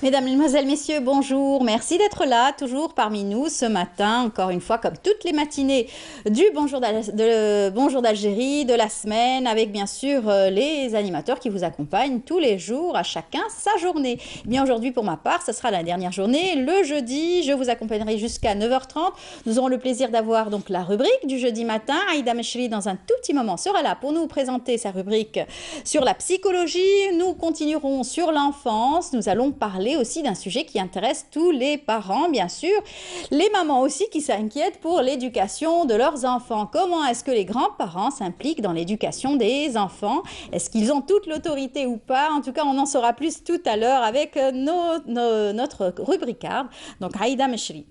Mesdames, Mesdemoiselles, Messieurs, bonjour. Merci d'être là, toujours parmi nous ce matin, encore une fois, comme toutes les matinées du Bonjour d'Algérie, de la semaine, avec bien sûr les animateurs qui vous accompagnent tous les jours, à chacun sa journée. Eh bien aujourd'hui, pour ma part, ce sera la dernière journée. Le jeudi, je vous accompagnerai jusqu'à 9h30. Nous aurons le plaisir d'avoir donc la rubrique du jeudi matin. Aïda Mechri, dans un tout petit moment, sera là pour nous présenter sa rubrique sur la psychologie. Nous continuerons sur l'enfance. Nous allons parler aussi d'un sujet qui intéresse tous les parents, bien sûr, les mamans aussi qui s'inquiètent pour l'éducation de leurs enfants. Comment est-ce que les grands-parents s'impliquent dans l'éducation des enfants? Est-ce qu'ils ont toute l'autorité ou pas? En tout cas, on en saura plus tout à l'heure avec notre rubricard, donc Aïda Mechri.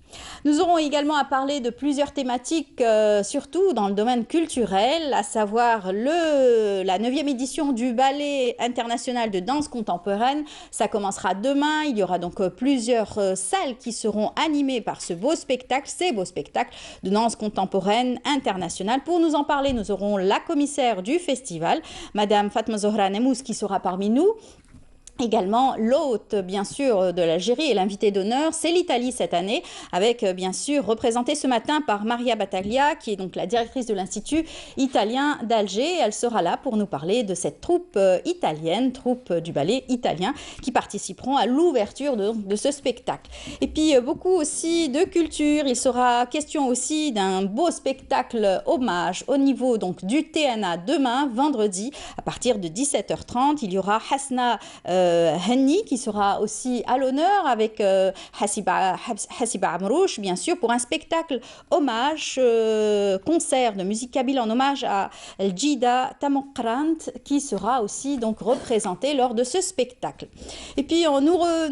Nous aurons également à parler de plusieurs thématiques, surtout dans le domaine culturel, à savoir la 9e édition du Ballet international de danse contemporaine. Ça commencera demain. Il y aura donc plusieurs salles qui seront animées par ces beaux spectacles de danse contemporaine internationale. Pour nous en parler, nous aurons la commissaire du festival, Madame Fatma Zohra Nemous, qui sera parmi nous. Également, l'hôte, bien sûr, de l'Algérie et l'invité d'honneur, c'est l'Italie cette année, avec, bien sûr, représenté ce matin par Maria Battaglia, qui est donc la directrice de l'Institut italien d'Alger. Elle sera là pour nous parler de cette troupe italienne, troupe du ballet italien, qui participeront à l'ouverture de ce spectacle. Et puis, beaucoup aussi de culture. Il sera question aussi d'un beau spectacle hommage au niveau donc, du TNA demain, vendredi, à partir de 17h30. Il y aura Hasna Henni qui sera aussi à l'honneur avec Hassiba Amrouche, bien sûr, pour un spectacle hommage, concert de musique kabyle en hommage à El Jida Tamokrant qui sera aussi donc représenté lors de ce spectacle. Et puis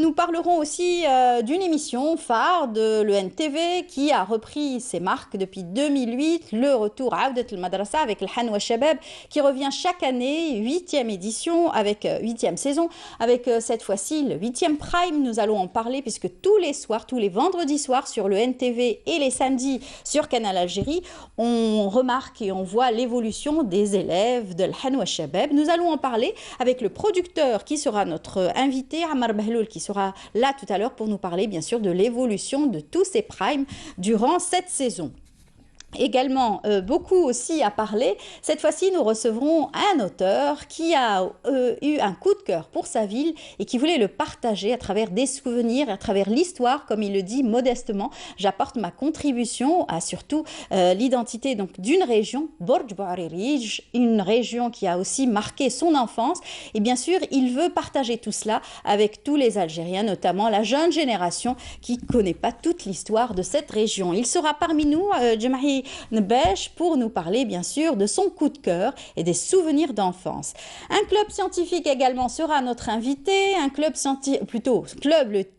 nous parlerons aussi d'une émission phare de l'ENTV qui a repris ses marques depuis 2008, le retour à Aoudet el Madrasa avec le Hanwa Shabab qui revient chaque année, 8e édition, avec 8e saison, avec cette fois-ci le 8e Prime. Nous allons en parler puisque tous les soirs, tous les vendredis soirs sur le NTV et les samedis sur Canal Algérie, on remarque et on voit l'évolution des élèves de l'Hanwa Shabab. Nous allons en parler avec le producteur qui sera notre invité, Ammar Bahloul, qui sera là tout à l'heure pour nous parler bien sûr de l'évolution de tous ces primes durant cette saison. Également, beaucoup aussi à parler. Cette fois-ci, nous recevrons un auteur qui a eu un coup de cœur pour sa ville et qui voulait le partager à travers des souvenirs, à travers l'histoire, comme il le dit modestement. J'apporte ma contribution à surtout l'identité donc d'une région, Borj Bouaririj, une région qui a aussi marqué son enfance. Et bien sûr, il veut partager tout cela avec tous les Algériens, notamment la jeune génération qui ne connaît pas toute l'histoire de cette région. Il sera parmi nous, Djemahi Nbesh, pour nous parler bien sûr de son coup de cœur et des souvenirs d'enfance. Un club scientifique également sera notre invité, un club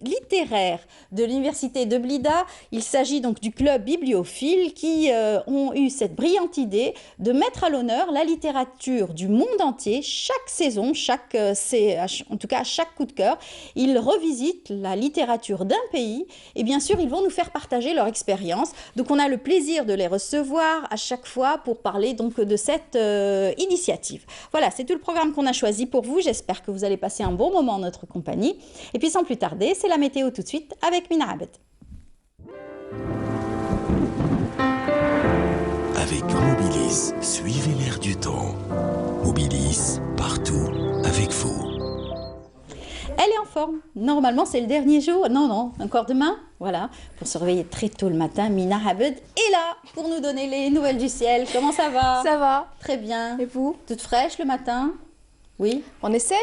littéraire de l'université de Blida. Il s'agit donc du club bibliophile qui ont eu cette brillante idée de mettre à l'honneur la littérature du monde entier. Chaque saison, en tout cas chaque coup de cœur, ils revisitent la littérature d'un pays et bien sûr ils vont nous faire partager leur expérience. Donc on a le plaisir de les recevoir à chaque fois pour parler donc de cette initiative. Voilà, c'est tout le programme qu'on a choisi pour vous. J'espère que vous allez passer un bon moment en notre compagnie. Et puis sans plus tarder, c'est la météo tout de suite avec Mina Abed. Avec Mobilis, suivez l'air du temps. Mobilis, partout avec vous. Elle est en forme. Normalement, c'est le dernier jour. Non, encore demain. Voilà, pour se réveiller très tôt le matin, Mina Abed est là pour nous donner les nouvelles du ciel. Comment ça va? Ça va. Très bien. Et vous? Toute fraîche le matin? Oui. On essaye.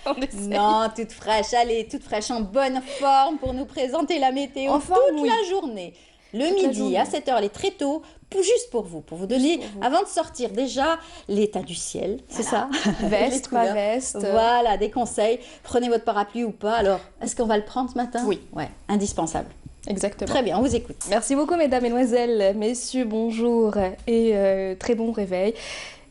On essaye. Non, toute fraîche. Allez, toute fraîche, en bonne forme pour nous présenter la météo toute la journée. Le midi, à 7h, elle est très tôt, juste pour vous donner, avant de sortir déjà, l'état du ciel, c'est ça? Veste, pas veste. Voilà, des conseils. Prenez votre parapluie ou pas. Alors, est-ce qu'on va le prendre ce matin? Oui. Ouais, indispensable. Exactement. Très bien, on vous écoute. Merci beaucoup, mesdames, mesdemoiselles, messieurs, bonjour et très bon réveil.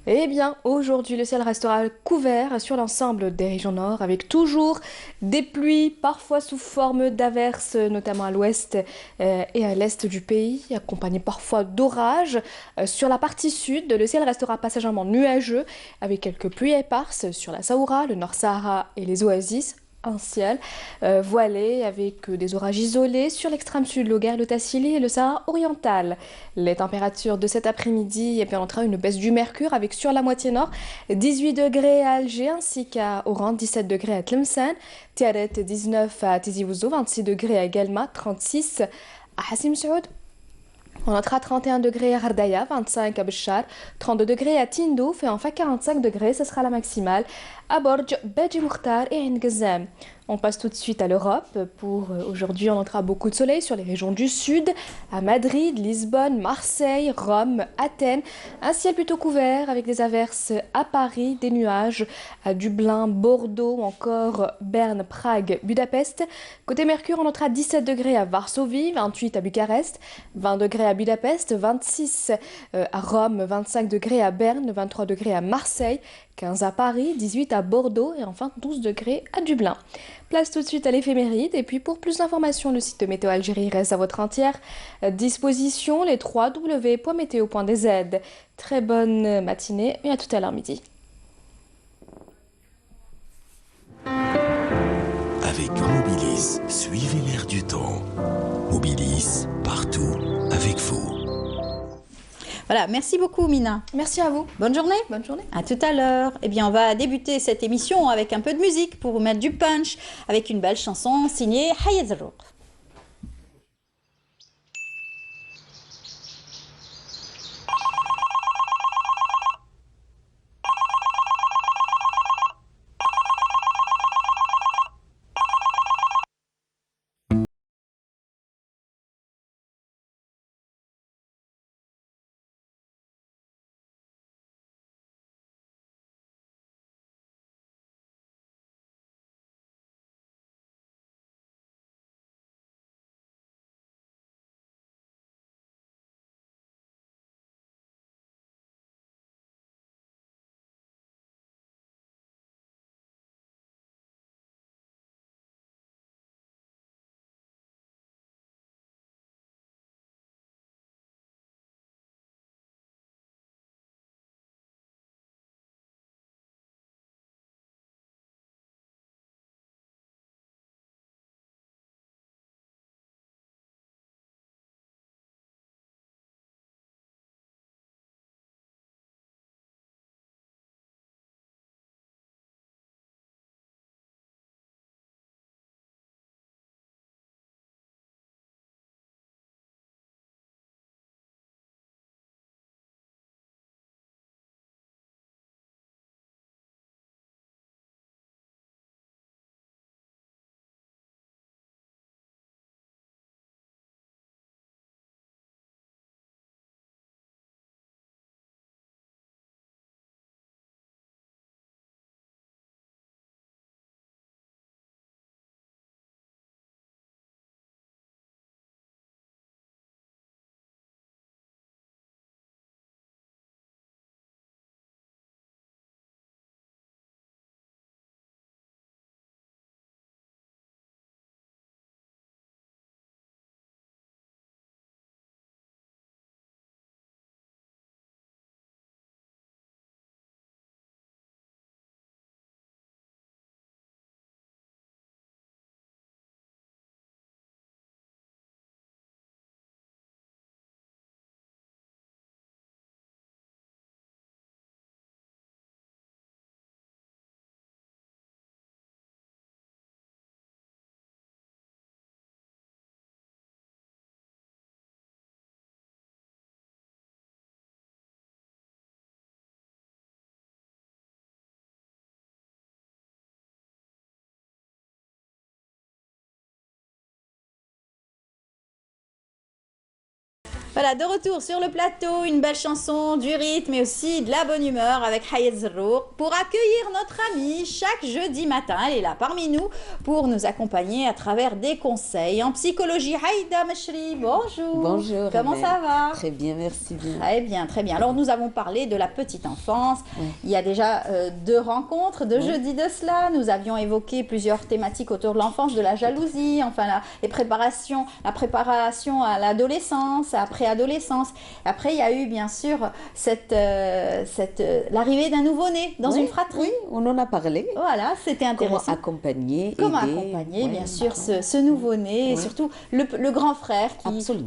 Eh bien, aujourd'hui, le ciel restera couvert sur l'ensemble des régions nord, avec toujours des pluies, parfois sous forme d'averses, notamment à l'ouest et à l'est du pays, accompagnées parfois d'orages. Sur la partie sud, le ciel restera passagèrement nuageux, avec quelques pluies éparses sur la Saoura, le Nord Sahara et les oasis. un ciel voilé avec des orages isolés sur l'extrême sud, l'Oguer, le Tassili et le Sahara oriental. Les températures de cet après-midi, et bien, on notera une baisse du mercure avec sur la moitié nord 18 degrés à Alger ainsi qu'à Oran, 17 degrés à Tlemcen, Tiaret 19 à Tizi Ouzou, 26 degrés à Guelma, 36 à Hassim Saoud. On notera 31 degrés à Hardaya, 25 à Béchar, 32 degrés à Tindouf et enfin 45 degrés, ce sera la maximale à Borj, Beji Moukhtar et Ain Ghazam. On passe tout de suite à l'Europe. Pour aujourd'hui, on notera beaucoup de soleil sur les régions du sud, à Madrid, Lisbonne, Marseille, Rome, Athènes. Un ciel plutôt couvert avec des averses à Paris, des nuages à Dublin, Bordeaux, encore Berne, Prague, Budapest. Côté Mercure, on notera 17 degrés à Varsovie, 28 à Bucarest, 20 degrés à Budapest, 26 à Rome, 25 degrés à Berne, 23 degrés à Marseille, 15 à Paris, 18 à Bordeaux et enfin 12 degrés à Dublin. Place tout de suite à l'éphéméride et puis pour plus d'informations, le site de Météo Algérie reste à votre entière disposition, les www.meteo.dz. Très bonne matinée et à tout à l'heure midi. Avec Mobilis, suivez l'air du temps. Mobilis, partout, avec vous. Voilà, merci beaucoup Mina. Merci à vous. Bonne journée. Bonne journée. À tout à l'heure. Eh bien, on va débuter cette émission avec un peu de musique pour vous mettre du punch avec une belle chanson signée Hayez Zarrouq. Voilà, de retour sur le plateau, une belle chanson, du rythme et aussi de la bonne humeur avec Hayez Zarrouq pour accueillir notre amie chaque jeudi matin. Elle est là parmi nous pour nous accompagner à travers des conseils en psychologie. Haïda Meshri, bonjour. Bonjour. Comment ça va? Très bien, merci bien. Très bien, très bien. Alors nous avons parlé de la petite enfance. Oui. Il y a déjà 2 rencontres, 2 jeudis de cela. Nous avions évoqué plusieurs thématiques autour de l'enfance, de la jalousie, enfin la préparation à l'adolescence, après préadolescence. Après, il y a eu bien sûr l'arrivée d'un nouveau-né dans une fratrie. Oui, on en a parlé. Voilà, c'était intéressant. Comment accompagner, Comment aider, accompagner, bien sûr, ce nouveau-né, et surtout le grand frère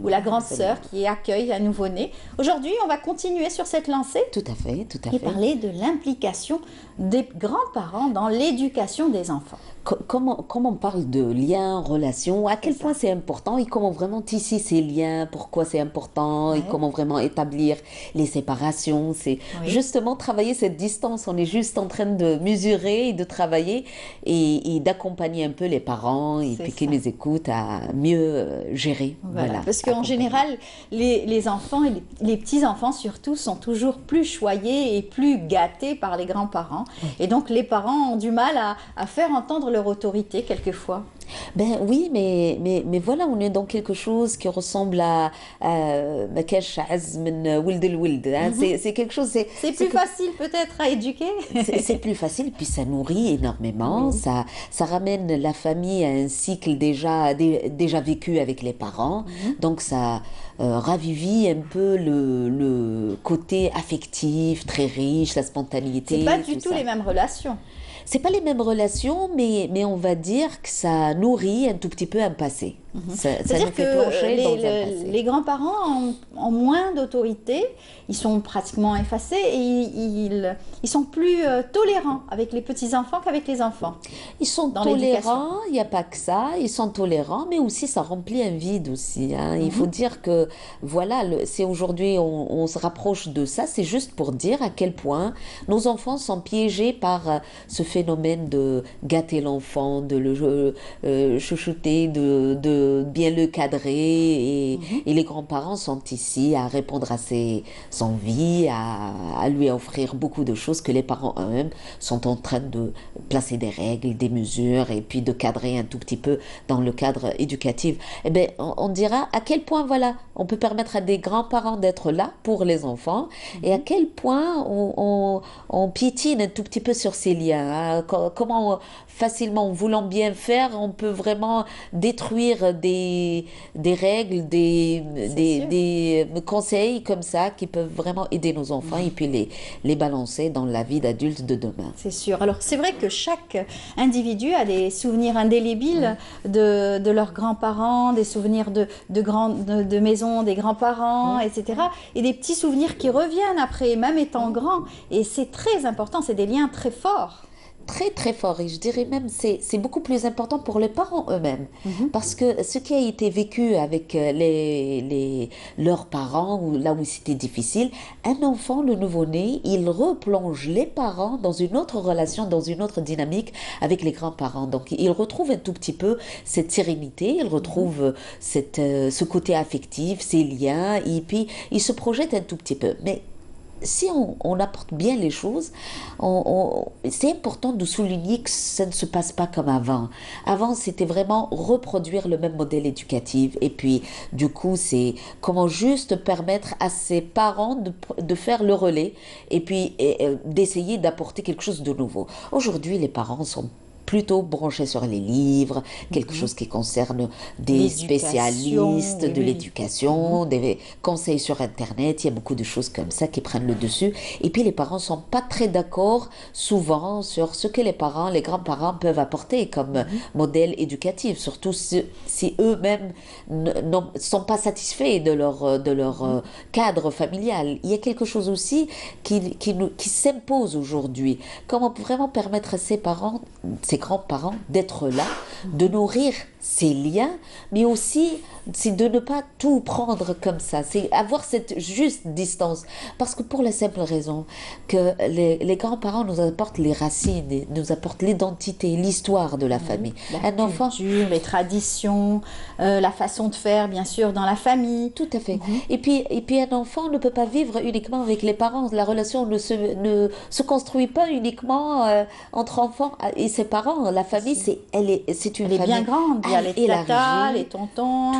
ou la grande sœur qui accueille un nouveau-né. Aujourd'hui, on va continuer sur cette lancée. Tout à fait, tout à Et fait. parler de l'implication des grands-parents dans l'éducation des enfants. Comment on parle de liens, relations, à quel point c'est important et comment vraiment tisser ces liens, pourquoi c'est important et comment vraiment établir les séparations. C'est justement travailler cette distance. On est juste en train de mesurer et de travailler et d'accompagner un peu les parents et puis qu'ils nous écoutent à mieux gérer. Voilà, parce qu'en général, les enfants et les petits-enfants surtout sont toujours plus choyés et plus gâtés par les grands-parents. Et donc les parents ont du mal à faire entendre leur autorité quelquefois. Ben oui, mais voilà, on est dans quelque chose qui ressemble à c'est quelque chose. C'est plus facile peut-être à éduquer. C'est plus facile, puis ça nourrit énormément. Ça ramène la famille à un cycle déjà vécu avec les parents. Donc ça ravivit un peu le côté affectif, très riche, la spontanéité. C'est pas du tout les mêmes relations. C'est pas les mêmes relations, mais on va dire que ça nourrit un tout petit peu un passé. C'est-à-dire que les grands-parents ont moins d'autorité, ils sont pratiquement effacés et ils sont plus tolérants avec les petits-enfants qu'avec les enfants. Ils sont tolérants, il n'y a pas que ça, ils sont tolérants, mais aussi ça remplit un vide aussi. Il faut dire que, voilà, c'est aujourd'hui on se rapproche de ça, c'est juste pour dire à quel point nos enfants sont piégés par ce phénomène de gâter l'enfant, de le chouchouter, de bien le cadrer et les grands-parents sont ici à répondre à ses envies, à lui offrir beaucoup de choses que les parents eux-mêmes sont en train de placer des règles, des mesures et puis de cadrer un tout petit peu dans le cadre éducatif. Eh bien, on dira à quel point, voilà, on peut permettre à des grands-parents d'être là pour les enfants et à quel point on piétine un tout petit peu sur ces liens. Comment facilement, en voulant bien faire, on peut vraiment détruire des règles, des conseils comme ça qui peuvent vraiment aider nos enfants et puis les balancer dans la vie d'adulte de demain. C'est sûr. Alors c'est vrai que chaque individu a des souvenirs indélébiles de leurs grands-parents, des souvenirs de maison des grands-parents, etc. Et des petits souvenirs qui reviennent après, même étant grands. Et c'est très important, c'est des liens très forts. Très très fort et je dirais même c'est beaucoup plus important pour les parents eux-mêmes parce que ce qui a été vécu avec leurs parents ou là où c'était difficile, un enfant, le nouveau-né, il replonge les parents dans une autre relation, dans une autre dynamique avec les grands-parents. Donc il retrouve un tout petit peu cette sérénité, il retrouve ce côté affectif, ces liens et puis il se projette un tout petit peu. Mais si on apporte bien les choses, c'est important de souligner que ça ne se passe pas comme avant. Avant, c'était vraiment reproduire le même modèle éducatif. Et puis, du coup, c'est comment juste permettre à ses parents de faire le relais et puis d'essayer d'apporter quelque chose de nouveau. Aujourd'hui, les parents sont plutôt branché sur les livres, quelque chose qui concerne des spécialistes de l'éducation, des conseils sur Internet, il y a beaucoup de choses comme ça qui prennent le dessus. Et puis les parents ne sont pas très d'accord souvent sur ce que les grands-parents peuvent apporter comme modèle éducatif, surtout si eux-mêmes ne sont pas satisfaits de leur cadre familial. Il y a quelque chose aussi qui s'impose aujourd'hui. Comment vraiment permettre à ces grands-parents d'être là, de nourrir ces liens, mais aussi c'est de ne pas tout prendre comme ça, c'est avoir cette juste distance, parce que pour la simple raison que les grands-parents nous apportent les racines, nous apportent l'identité, l'histoire de la famille. La culture, les traditions, la façon de faire bien sûr dans la famille. Tout à fait. Et puis un enfant ne peut pas vivre uniquement avec les parents, la relation ne se construit pas uniquement entre enfants et ses parents, la famille c'est une famille bien grande, il y a les tatas, les tontons,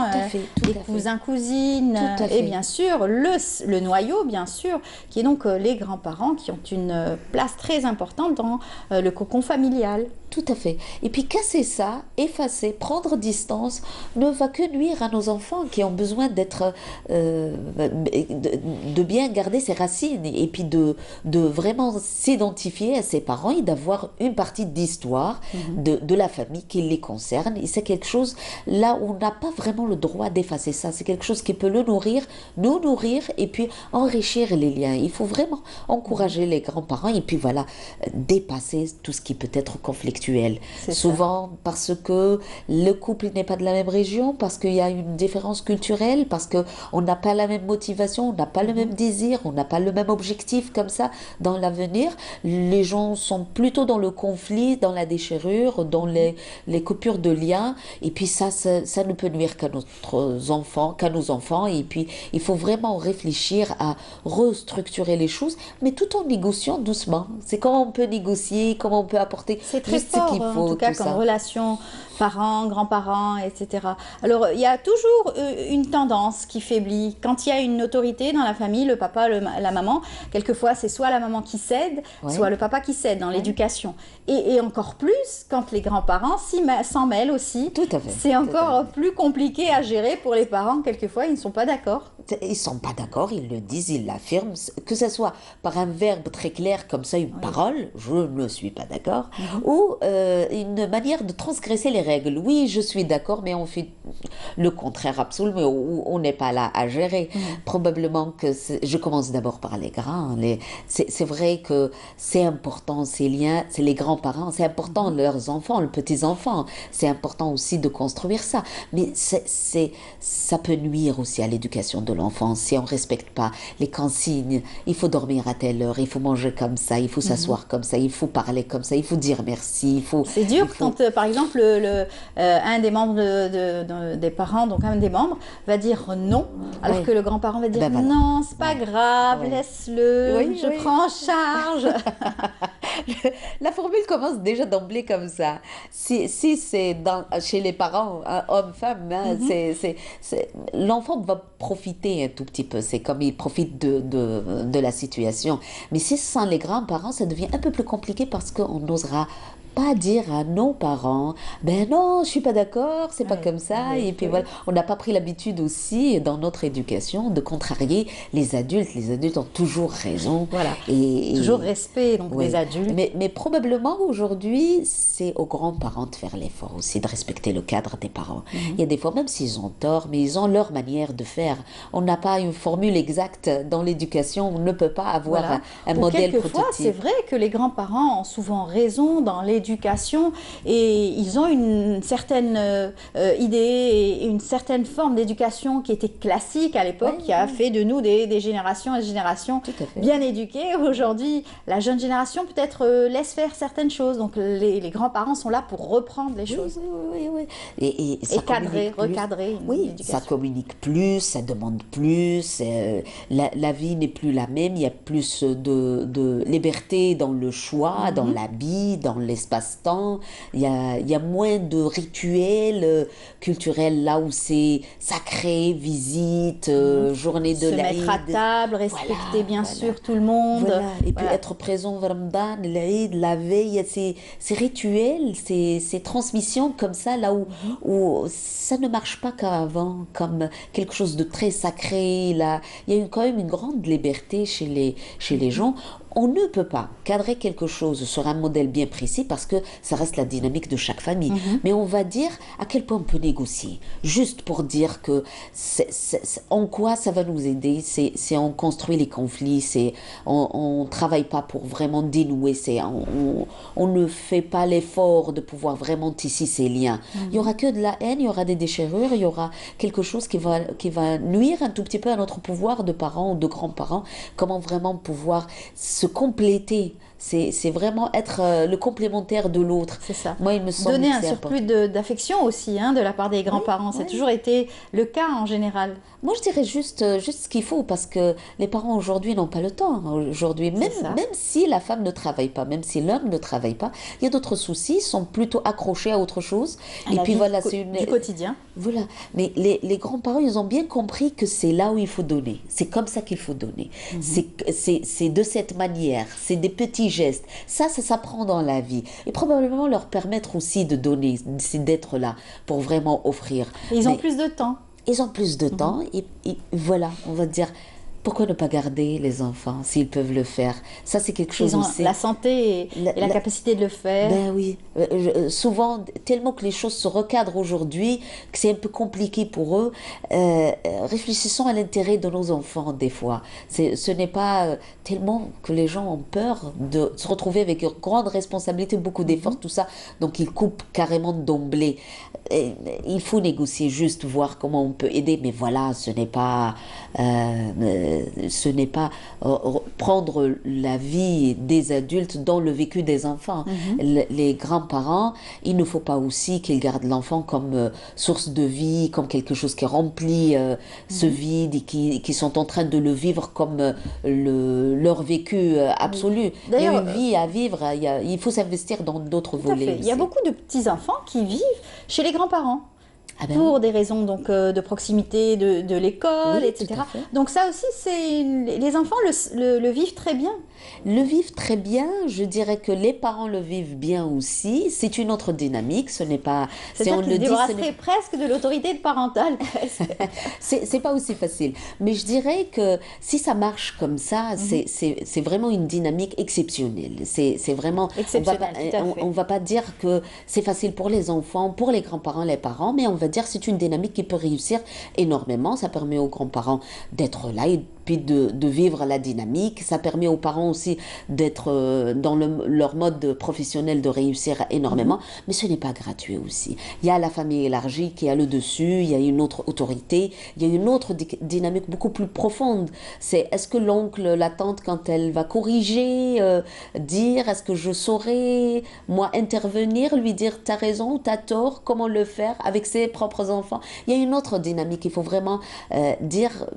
les cousins, cousines, et bien sûr le noyau, bien sûr, qui est donc les grands-parents qui ont une place très importante dans le cocon familial. tout à fait. Et puis casser ça, effacer, prendre distance, ne va que nuire à nos enfants qui ont besoin d'être, de bien garder ses racines et puis de vraiment s'identifier à ses parents et d'avoir une partie d'histoire de la famille qui les concerne. Et c'est quelque chose là où on n'a pas vraiment le droit d'effacer ça. C'est quelque chose qui peut le nourrir, nous nourrir et puis enrichir les liens. Il faut vraiment encourager les grands-parents et puis voilà, dépasser tout ce qui peut être conflictuel. Souvent parce que le couple n'est pas de la même région, parce qu'il y a une différence culturelle, parce qu'on n'a pas la même motivation, on n'a pas le même désir, on n'a pas le même objectif comme ça dans l'avenir. Les gens sont plutôt dans le conflit, dans la déchirure, dans les coupures de liens. Et puis ça ne peut nuire qu'à nos enfants. Et puis il faut vraiment réfléchir à restructurer les choses, mais tout en négociant doucement. C'est comment on peut négocier, comment on peut apporter c'est très juste fort, ce qu'il faut. en tout cas, comme relation parents, grands-parents, etc. Alors, il y a toujours une tendance qui faiblit. Quand il y a une autorité dans la famille, le papa, la maman, quelquefois, c'est soit la maman qui cède, soit le papa qui cède dans l'éducation. Et encore plus, quand les grands-parents s'en mêlent aussi, c'est encore plus compliqué à gérer pour les parents. Quelquefois, ils ne sont pas d'accord. Ils ne sont pas d'accord, ils le disent, ils l'affirment, que ce soit par un verbe très clair comme ça, une parole, je ne suis pas d'accord, ou une manière de transgresser les règles. Oui, je suis d'accord, mais on fait le contraire absolument, ou on n'est pas là à gérer. Probablement que je commence d'abord par les grands. C'est vrai que c'est important, ces liens, c'est les grands-parents, c'est important leurs enfants, les petits-enfants, c'est important aussi de construire ça. Mais ça peut nuire aussi à l'éducation de l'enfant si on ne respecte pas les consignes. Il faut dormir à telle heure, il faut manger comme ça, il faut s'asseoir comme ça, il faut parler comme ça, il faut dire merci. C'est dur quand, par exemple, un des membres des parents, donc un des membres, va dire non, alors que le grand-parent va dire non, c'est pas grave, laisse-le, je prends en charge. La formule commence déjà d'emblée comme ça. Si c'est chez les parents, homme-femme, l'enfant va profiter un tout petit peu. C'est comme il profite de la situation. Mais si ce sont les grands-parents, ça devient un peu plus compliqué parce qu'on n'osera pas dire à nos parents, ben non, je suis pas d'accord, c'est pas comme ça. Et puis voilà, on n'a pas pris l'habitude aussi dans notre éducation de contrarier les adultes. Les adultes ont toujours raison. Voilà. Et toujours respect donc des adultes. Mais probablement aujourd'hui, c'est aux grands-parents de faire l'effort aussi de respecter le cadre des parents. Il y a des fois, même s'ils ont tort, mais ils ont leur manière de faire. On n'a pas une formule exacte dans l'éducation. On ne peut pas avoir un modèle prototype. Quelquefois, c'est vrai que les grands-parents ont souvent raison dans l'éducation et ils ont une certaine idée et une certaine forme d'éducation qui était classique à l'époque, qui a fait de nous des générations et des générations bien éduquées. Aujourd'hui, la jeune génération peut-être laisse faire certaines choses, donc les grands-parents sont là pour reprendre les choses. Et recadrer. Ça communique plus, ça demande plus, la vie n'est plus la même, il y a plus de liberté dans le choix, dans l'habit, dans l'espace-temps, il y a moins de rituels culturels là où c'est sacré, visite, journée de l'Aïd. Se mettre à table, respecter bien sûr tout le monde. Et puis être présent au Ramadan, l'Aïd, la veille, ces rituels, ces transmissions comme ça, là où ça ne marche pas qu'avant, comme quelque chose de très sacré. Là. Il y a quand même une grande liberté chez les gens. On ne peut pas cadrer quelque chose sur un modèle bien précis parce que ça reste la dynamique de chaque famille. Mais on va dire à quel point on peut négocier. Juste pour dire que en quoi ça va nous aider, c'est on construit les conflits, on ne travaille pas pour vraiment dénouer, on ne fait pas l'effort de pouvoir vraiment tisser ces liens. Il n'y aura que de la haine, il y aura des déchirures, il y aura quelque chose qui va nuire un tout petit peu à notre pouvoir de parents ou de grands-parents. Comment vraiment pouvoir se compléter, c'est vraiment être le complémentaire de l'autre. C'est ça. Moi, il me semble donner un surplus d'affection aussi de la part des grands-parents. Ça a toujours été le cas en général. Moi, je dirais juste ce qu'il faut parce que les parents aujourd'hui n'ont pas le temps. Aujourd'hui, même si la femme ne travaille pas, même si l'homme ne travaille pas, il y a d'autres soucis, sont plutôt accrochés à autre chose. Et puis voilà, c'est du quotidien. Voilà. Mais les grands-parents, ils ont bien compris que c'est là où il faut donner. C'est comme ça qu'il faut donner. C'est de cette manière. C'est des petits petits gestes. Ça s'apprend dans la vie. Et probablement leur permettre aussi de donner, d'être là pour vraiment offrir. Et ils ont plus de temps. Ils ont plus de temps et voilà, on va dire, pourquoi ne pas garder les enfants s'ils peuvent le faire? Ça, c'est quelque chose Ils ont aussi. la santé et la capacité de le faire. Ben oui, souvent, tellement que les choses se recadrent aujourd'hui, que c'est un peu compliqué pour eux, réfléchissons à l'intérêt de nos enfants des fois. Ce n'est pas tellement que les gens ont peur de se retrouver avec une grande responsabilité, beaucoup d'efforts, tout ça, donc ils coupent carrément d'emblée. Il faut négocier, juste voir comment on peut aider, mais voilà, ce n'est pas prendre la vie des adultes dans le vécu des enfants. Les grands-parents, il ne faut pas aussi qu'ils gardent l'enfant comme source de vie, comme quelque chose qui remplit ce vide et qui sont en train de le vivre comme leur vécu absolu. Il y a une vie à vivre, il faut s'investir dans d'autres volets. Il y a beaucoup de petits-enfants qui vivent chez les grands-parents. Ah ben pour oui. des raisons donc de proximité de l'école, Oui, etc. tout à fait. Donc ça aussi, les enfants le vivent très bien. Le vivent très bien, je dirais que les parents le vivent bien aussi. C'est une autre dynamique, ce n'est pas... C'est-à-dire qu'ils se débarrasseraient presque de l'autorité parentale. C'est pas aussi facile. Mais je dirais que si ça marche comme ça, c'est vraiment une dynamique exceptionnelle. C'est vraiment... On va pas dire que c'est facile pour les enfants, pour les grands-parents, les parents, mais on va dire que c'est une dynamique qui peut réussir énormément. Ça permet aux grands-parents d'être là et puis de vivre la dynamique. Ça permet aux parents aussi d'être dans leur mode professionnel, de réussir énormément. Mais ce n'est pas gratuit aussi. Il y a la famille élargie qui a le dessus, il y a une autre autorité, il y a une autre dynamique beaucoup plus profonde. C'est est-ce que l'oncle, la tante, quand elle va corriger, dire, est-ce que je saurais, moi, intervenir, lui dire t'as raison, t'as tort, comment le faire avec ses propres enfants. Il y a une autre dynamique, il faut vraiment dire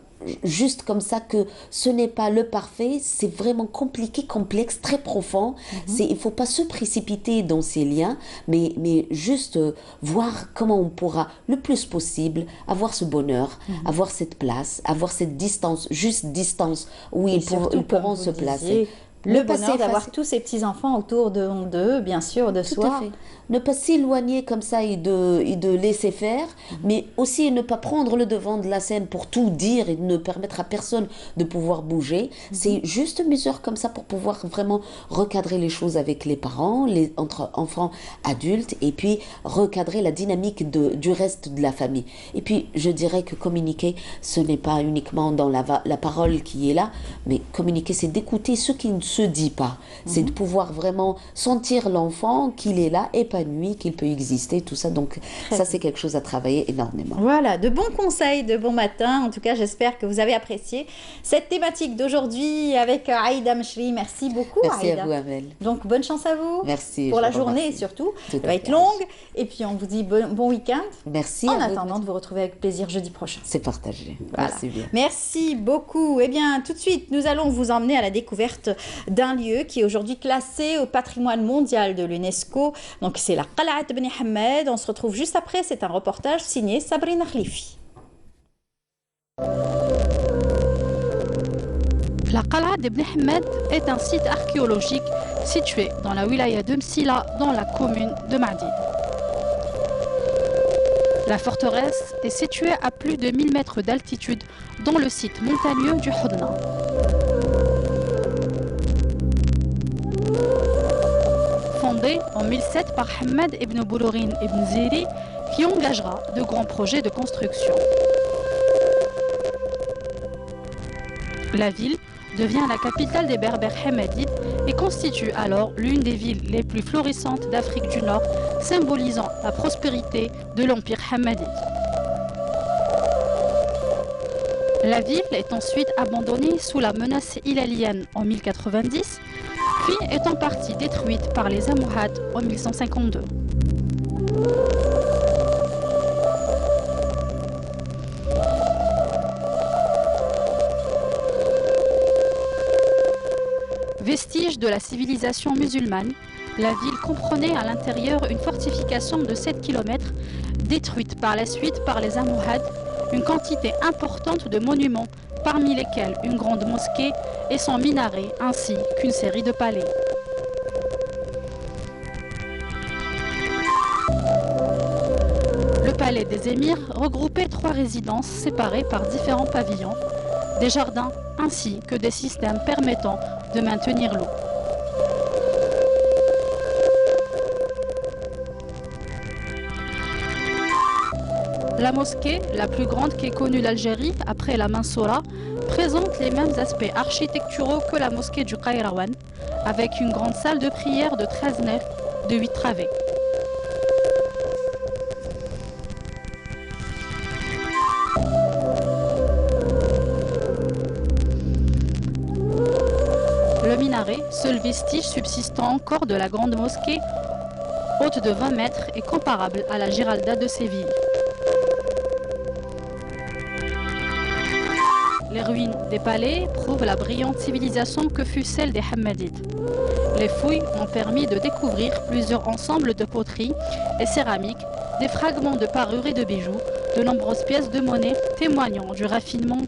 juste comme ça que ce n'est pas le parfait, c'est vraiment compliqué, complexe, très profond. Il ne faut pas se précipiter dans ces liens, mais juste voir comment on pourra le plus possible avoir ce bonheur, avoir cette place, avoir cette distance, juste distance où ils pourront se placer. Le bonheur d'avoir tous ces petits-enfants autour d'eux, bien sûr, de soi. Tout à fait. Ne pas s'éloigner comme ça et de laisser faire, mais aussi ne pas prendre le devant de la scène pour tout dire et ne permettre à personne de pouvoir bouger. C'est juste une mesure comme ça pour pouvoir vraiment recadrer les choses avec les parents, entre enfants, adultes, et puis recadrer la dynamique du reste de la famille. Et puis, je dirais que communiquer, ce n'est pas uniquement dans la parole qui est là, mais communiquer, c'est d'écouter ce qui ne se dit pas. C'est de pouvoir vraiment sentir l'enfant, qu'il est là, épanoui, qu'il peut exister, tout ça. Donc ça, c'est quelque chose à travailler énormément. Voilà, de bons conseils, de bons matins. En tout cas, j'espère que vous avez apprécié cette thématique d'aujourd'hui avec Aïda Mechri. Merci beaucoup, Merci Aïda. à vous, Amel. Donc, bonne chance à vous. Merci. Pour la journée surtout. Elle va être longue. Et puis, on vous dit bon week-end. Merci. En attendant de vous retrouver avec plaisir jeudi prochain. C'est partagé. Voilà. Merci bien. Merci beaucoup. Eh bien, tout de suite, nous allons vous emmener à la découverte d'un lieu qui est aujourd'hui classé au patrimoine mondial de l'UNESCO. Donc, c'est la Qal'at Bni Hamed. On se retrouve juste après. C'est un reportage signé Sabrina Khlifi. La Qal'at Bni Hamed est un site archéologique situé dans la wilaya de Msila, dans la commune de Ma'dine. La forteresse est située à plus de 1000 mètres d'altitude dans le site montagneux du Hodna. Fondée en 1007 par Hamad ibn Boulourin ibn Ziri, qui engagera de grands projets de construction. La ville devient la capitale des Berbères hamadites et constitue alors l'une des villes les plus florissantes d'Afrique du Nord, symbolisant la prospérité de l'Empire hammadite. La ville est ensuite abandonnée sous la menace hilalienne en 1090, puis est en partie détruite par les Almohades en 1152. Vestige de la civilisation musulmane, la ville comprenait à l'intérieur une fortification de 7 km, détruite par la suite par les Almohades, une quantité importante de monuments, parmi lesquels une grande mosquée et son minaret, ainsi qu'une série de palais. palais des émirs regroupait 3 résidences séparées par différents pavillons, des jardins ainsi que des systèmes permettant de maintenir l'eau. La mosquée, la plus grande qu'ait connue l'Algérie après la Mansoura, présente les mêmes aspects architecturaux que la mosquée du Qayrawan, avec une grande salle de prière de 13 nefs de 8 travées. Le minaret, seul vestige subsistant encore de la grande mosquée, haute de 20 mètres et comparable à la Giralda de Séville. Les ruines des palais prouvent la brillante civilisation que fut celle des Hammadides. Les fouilles ont permis de découvrir plusieurs ensembles de poteries et céramiques, des fragments de parures et de bijoux, de nombreuses pièces de monnaie témoignant du raffinement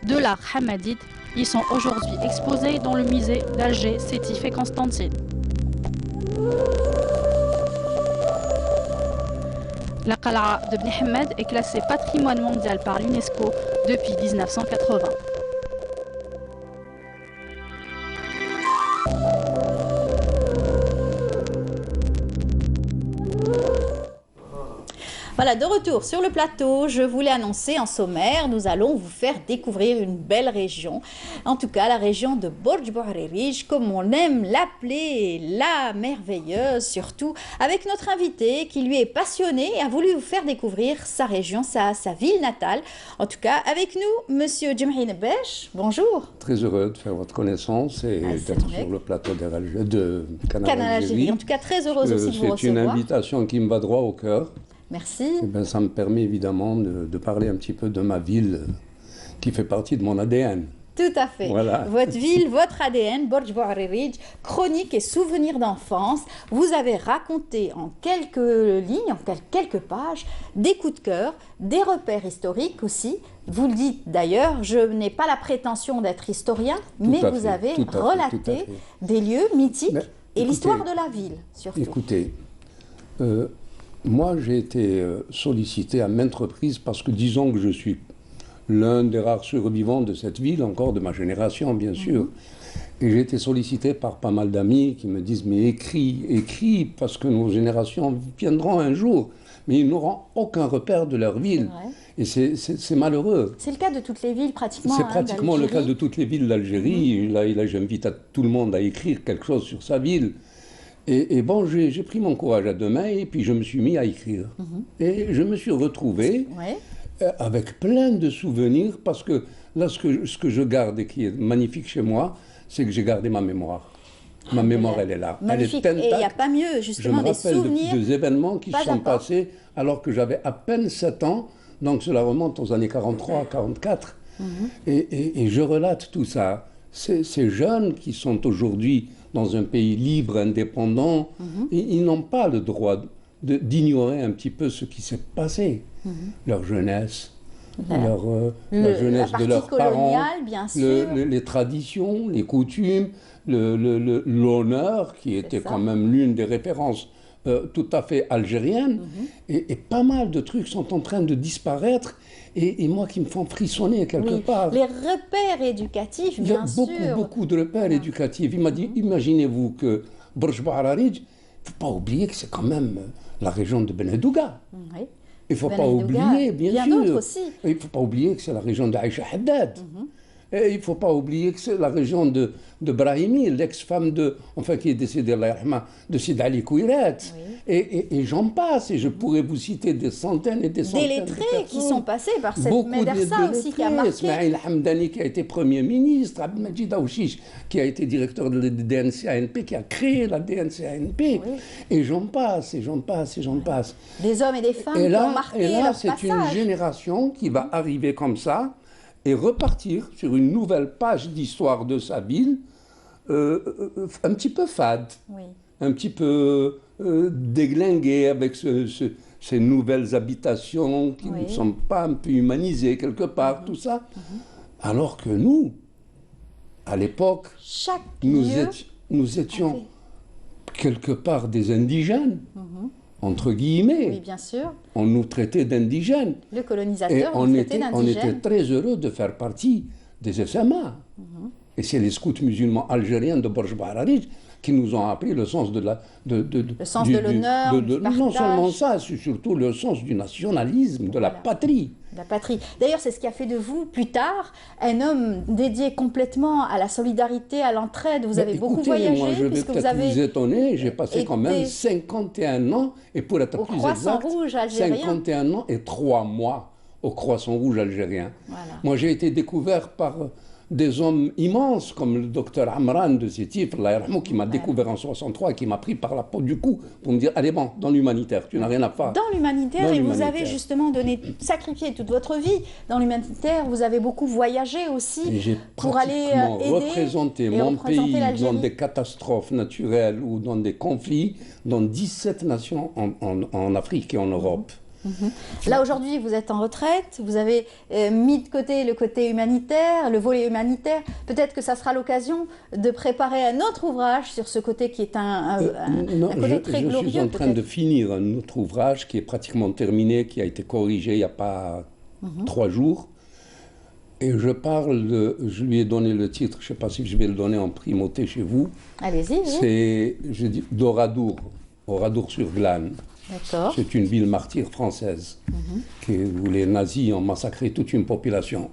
de l'art hammadide. Ils sont aujourd'hui exposés dans le musée d'Alger, Sétif et Constantine. La Qal'a de Bni Hammad est classée patrimoine mondial par l'UNESCO depuis 1980. Voilà, de retour sur le plateau, je voulais annoncer en sommaire, nous allons vous faire découvrir une belle région. En tout cas, la région de Borj Bouharerij, comme on aime l'appeler, la merveilleuse, surtout avec notre invité qui lui est passionné et a voulu vous faire découvrir sa région, sa ville natale. En tout cas, avec nous, Monsieur Djemhi Nebech, bonjour. Très heureux de faire votre connaissance et d'être sur le plateau de Canal Algérie. En tout cas, très heureuse aussi de vous recevoir. C'est une invitation qui me va droit au cœur. Merci. Et ben, ça me permet évidemment de parler un petit peu de ma ville qui fait partie de mon ADN. Tout à fait. Voilà. Votre ville, votre ADN, Borj Bouharerij, chronique et souvenirs d'enfance. Vous avez raconté en quelques lignes, en quelques pages, des coups de cœur, des repères historiques aussi. Vous le dites d'ailleurs, je n'ai pas la prétention d'être historien, mais vous avez relaté des lieux mythiques et l'histoire de la ville, surtout. Écoutez, moi j'ai été sollicité à maintes reprises parce que disons que je suis l'un des rares survivants de cette ville, encore de ma génération bien sûr. Et j'ai été sollicité par pas mal d'amis qui me disent « mais écris, parce que nos générations viendront un jour, mais ils n'auront aucun repère de leur ville. » Et c'est malheureux. C'est le cas de toutes les villes pratiquement. C'est pratiquement le cas de toutes les villes d'Algérie. Là j'invite tout le monde à écrire quelque chose sur sa ville. Et bon, j'ai pris mon courage à deux mains et puis je me suis mis à écrire. Et je me suis retrouvé avec plein de souvenirs parce que là, ce que je garde et qui est magnifique chez moi, c'est que j'ai gardé ma mémoire. Ma mémoire, elle est là. Magnifique. Elle est intacte. Et il n'y a pas mieux, justement, des souvenirs. Je me rappelle des événements qui se sont passés alors que j'avais à peine 7 ans. Donc cela remonte aux années 43, 44. Et je relate tout ça. Ces jeunes qui sont aujourd'hui dans un pays libre, indépendant, ils n'ont pas le droit d'ignorer un petit peu ce qui s'est passé. Leur jeunesse, la jeunesse de leurs parents, bien sûr. les traditions, les coutumes, l'honneur, qui était quand même l'une des références tout à fait algériennes. Et pas mal de trucs sont en train de disparaître. Et moi qui me font frissonner quelque part. Les repères éducatifs, bien sûr. Il y a beaucoup de repères éducatifs. Imaginez-vous que Borj Bouharerij, il ne faut pas oublier que c'est quand même la région de Benedouga. Il ne faut pas oublier, bien sûr. Aussi. Il ne faut pas oublier que c'est la région d'Aïcha Haddad. Et il ne faut pas oublier que c'est la région de Brahimi, l'ex-femme qui est décédée, de Sid Ali Kouirat. Et j'en passe, et je pourrais vous citer des centaines et des centaines de lettrés qui sont passés par cette médersa aussi qui a marqué. Ismaïl Hamdani qui a été Premier ministre, Abdelmajid Aouchiche qui a été directeur de la DNCANP, qui a créé la DNCANP. Et j'en passe, et j'en passe, et j'en passe. Des hommes et des femmes qui ont marqué leur passage. C'est une génération qui va arriver comme ça, et repartir sur une nouvelle page d'histoire de sa ville, un petit peu fade, un petit peu déglinguée avec ces nouvelles habitations qui ne sont pas un peu humanisées quelque part, tout ça. Alors que nous, à l'époque, nous étions quelque part des indigènes. entre guillemets. Oui, bien sûr. On nous traitait d'indigènes. Le Et colonisateur nous traitait on était d'indigènes. très heureux de faire partie des SMA. Et c'est les scouts musulmans algériens de Borj Baharij qui nous ont appris le sens de la... Le sens de l'honneur, du non partage. seulement ça, c'est surtout le sens du nationalisme, de la patrie. La patrie. D'ailleurs, c'est ce qui a fait de vous, plus tard, un homme dédié complètement à la solidarité, à l'entraide. Vous avez beaucoup voyagé. Moi, je vais puisque peut-être vous étonner, j'ai passé quand même été 51 ans, et pour être au plus Croissant exact, Rouge algérien. 51 ans et 3 mois au Croissant Rouge algérien. Voilà. Moi, j'ai été découvert par des hommes immenses comme le docteur Amran de Sétif, qui m'a découvert en 63, qui m'a pris par la peau du cou pour me dire, allez bon, dans l'humanitaire, tu n'as rien à faire. Dans l'humanitaire, Dans et vous l'humanitaire. avez justement sacrifié toute votre vie dans l'humanitaire. Vous avez beaucoup voyagé aussi Et j'ai pour aller pratiquement aider représenté et mon représenter pays dans l'Algérie. des catastrophes naturelles ou dans des conflits dans 17 nations en Afrique et en Europe. Là, aujourd'hui, vous êtes en retraite, vous avez mis de côté le côté humanitaire, le volet humanitaire. Peut-être que ça sera l'occasion de préparer un autre ouvrage sur ce côté qui est Non, un côté très glorieux. je suis en train de finir un autre ouvrage qui est pratiquement terminé, qui a été corrigé il n'y a pas 3 jours. Et je lui ai donné le titre, je ne sais pas si je vais le donner en primauté chez vous. Allez-y, oui. C'est, je dis, d'Oradour, Oradour-sur-Glane. D'accord. C'est une ville martyre française où les nazis ont massacré toute une population.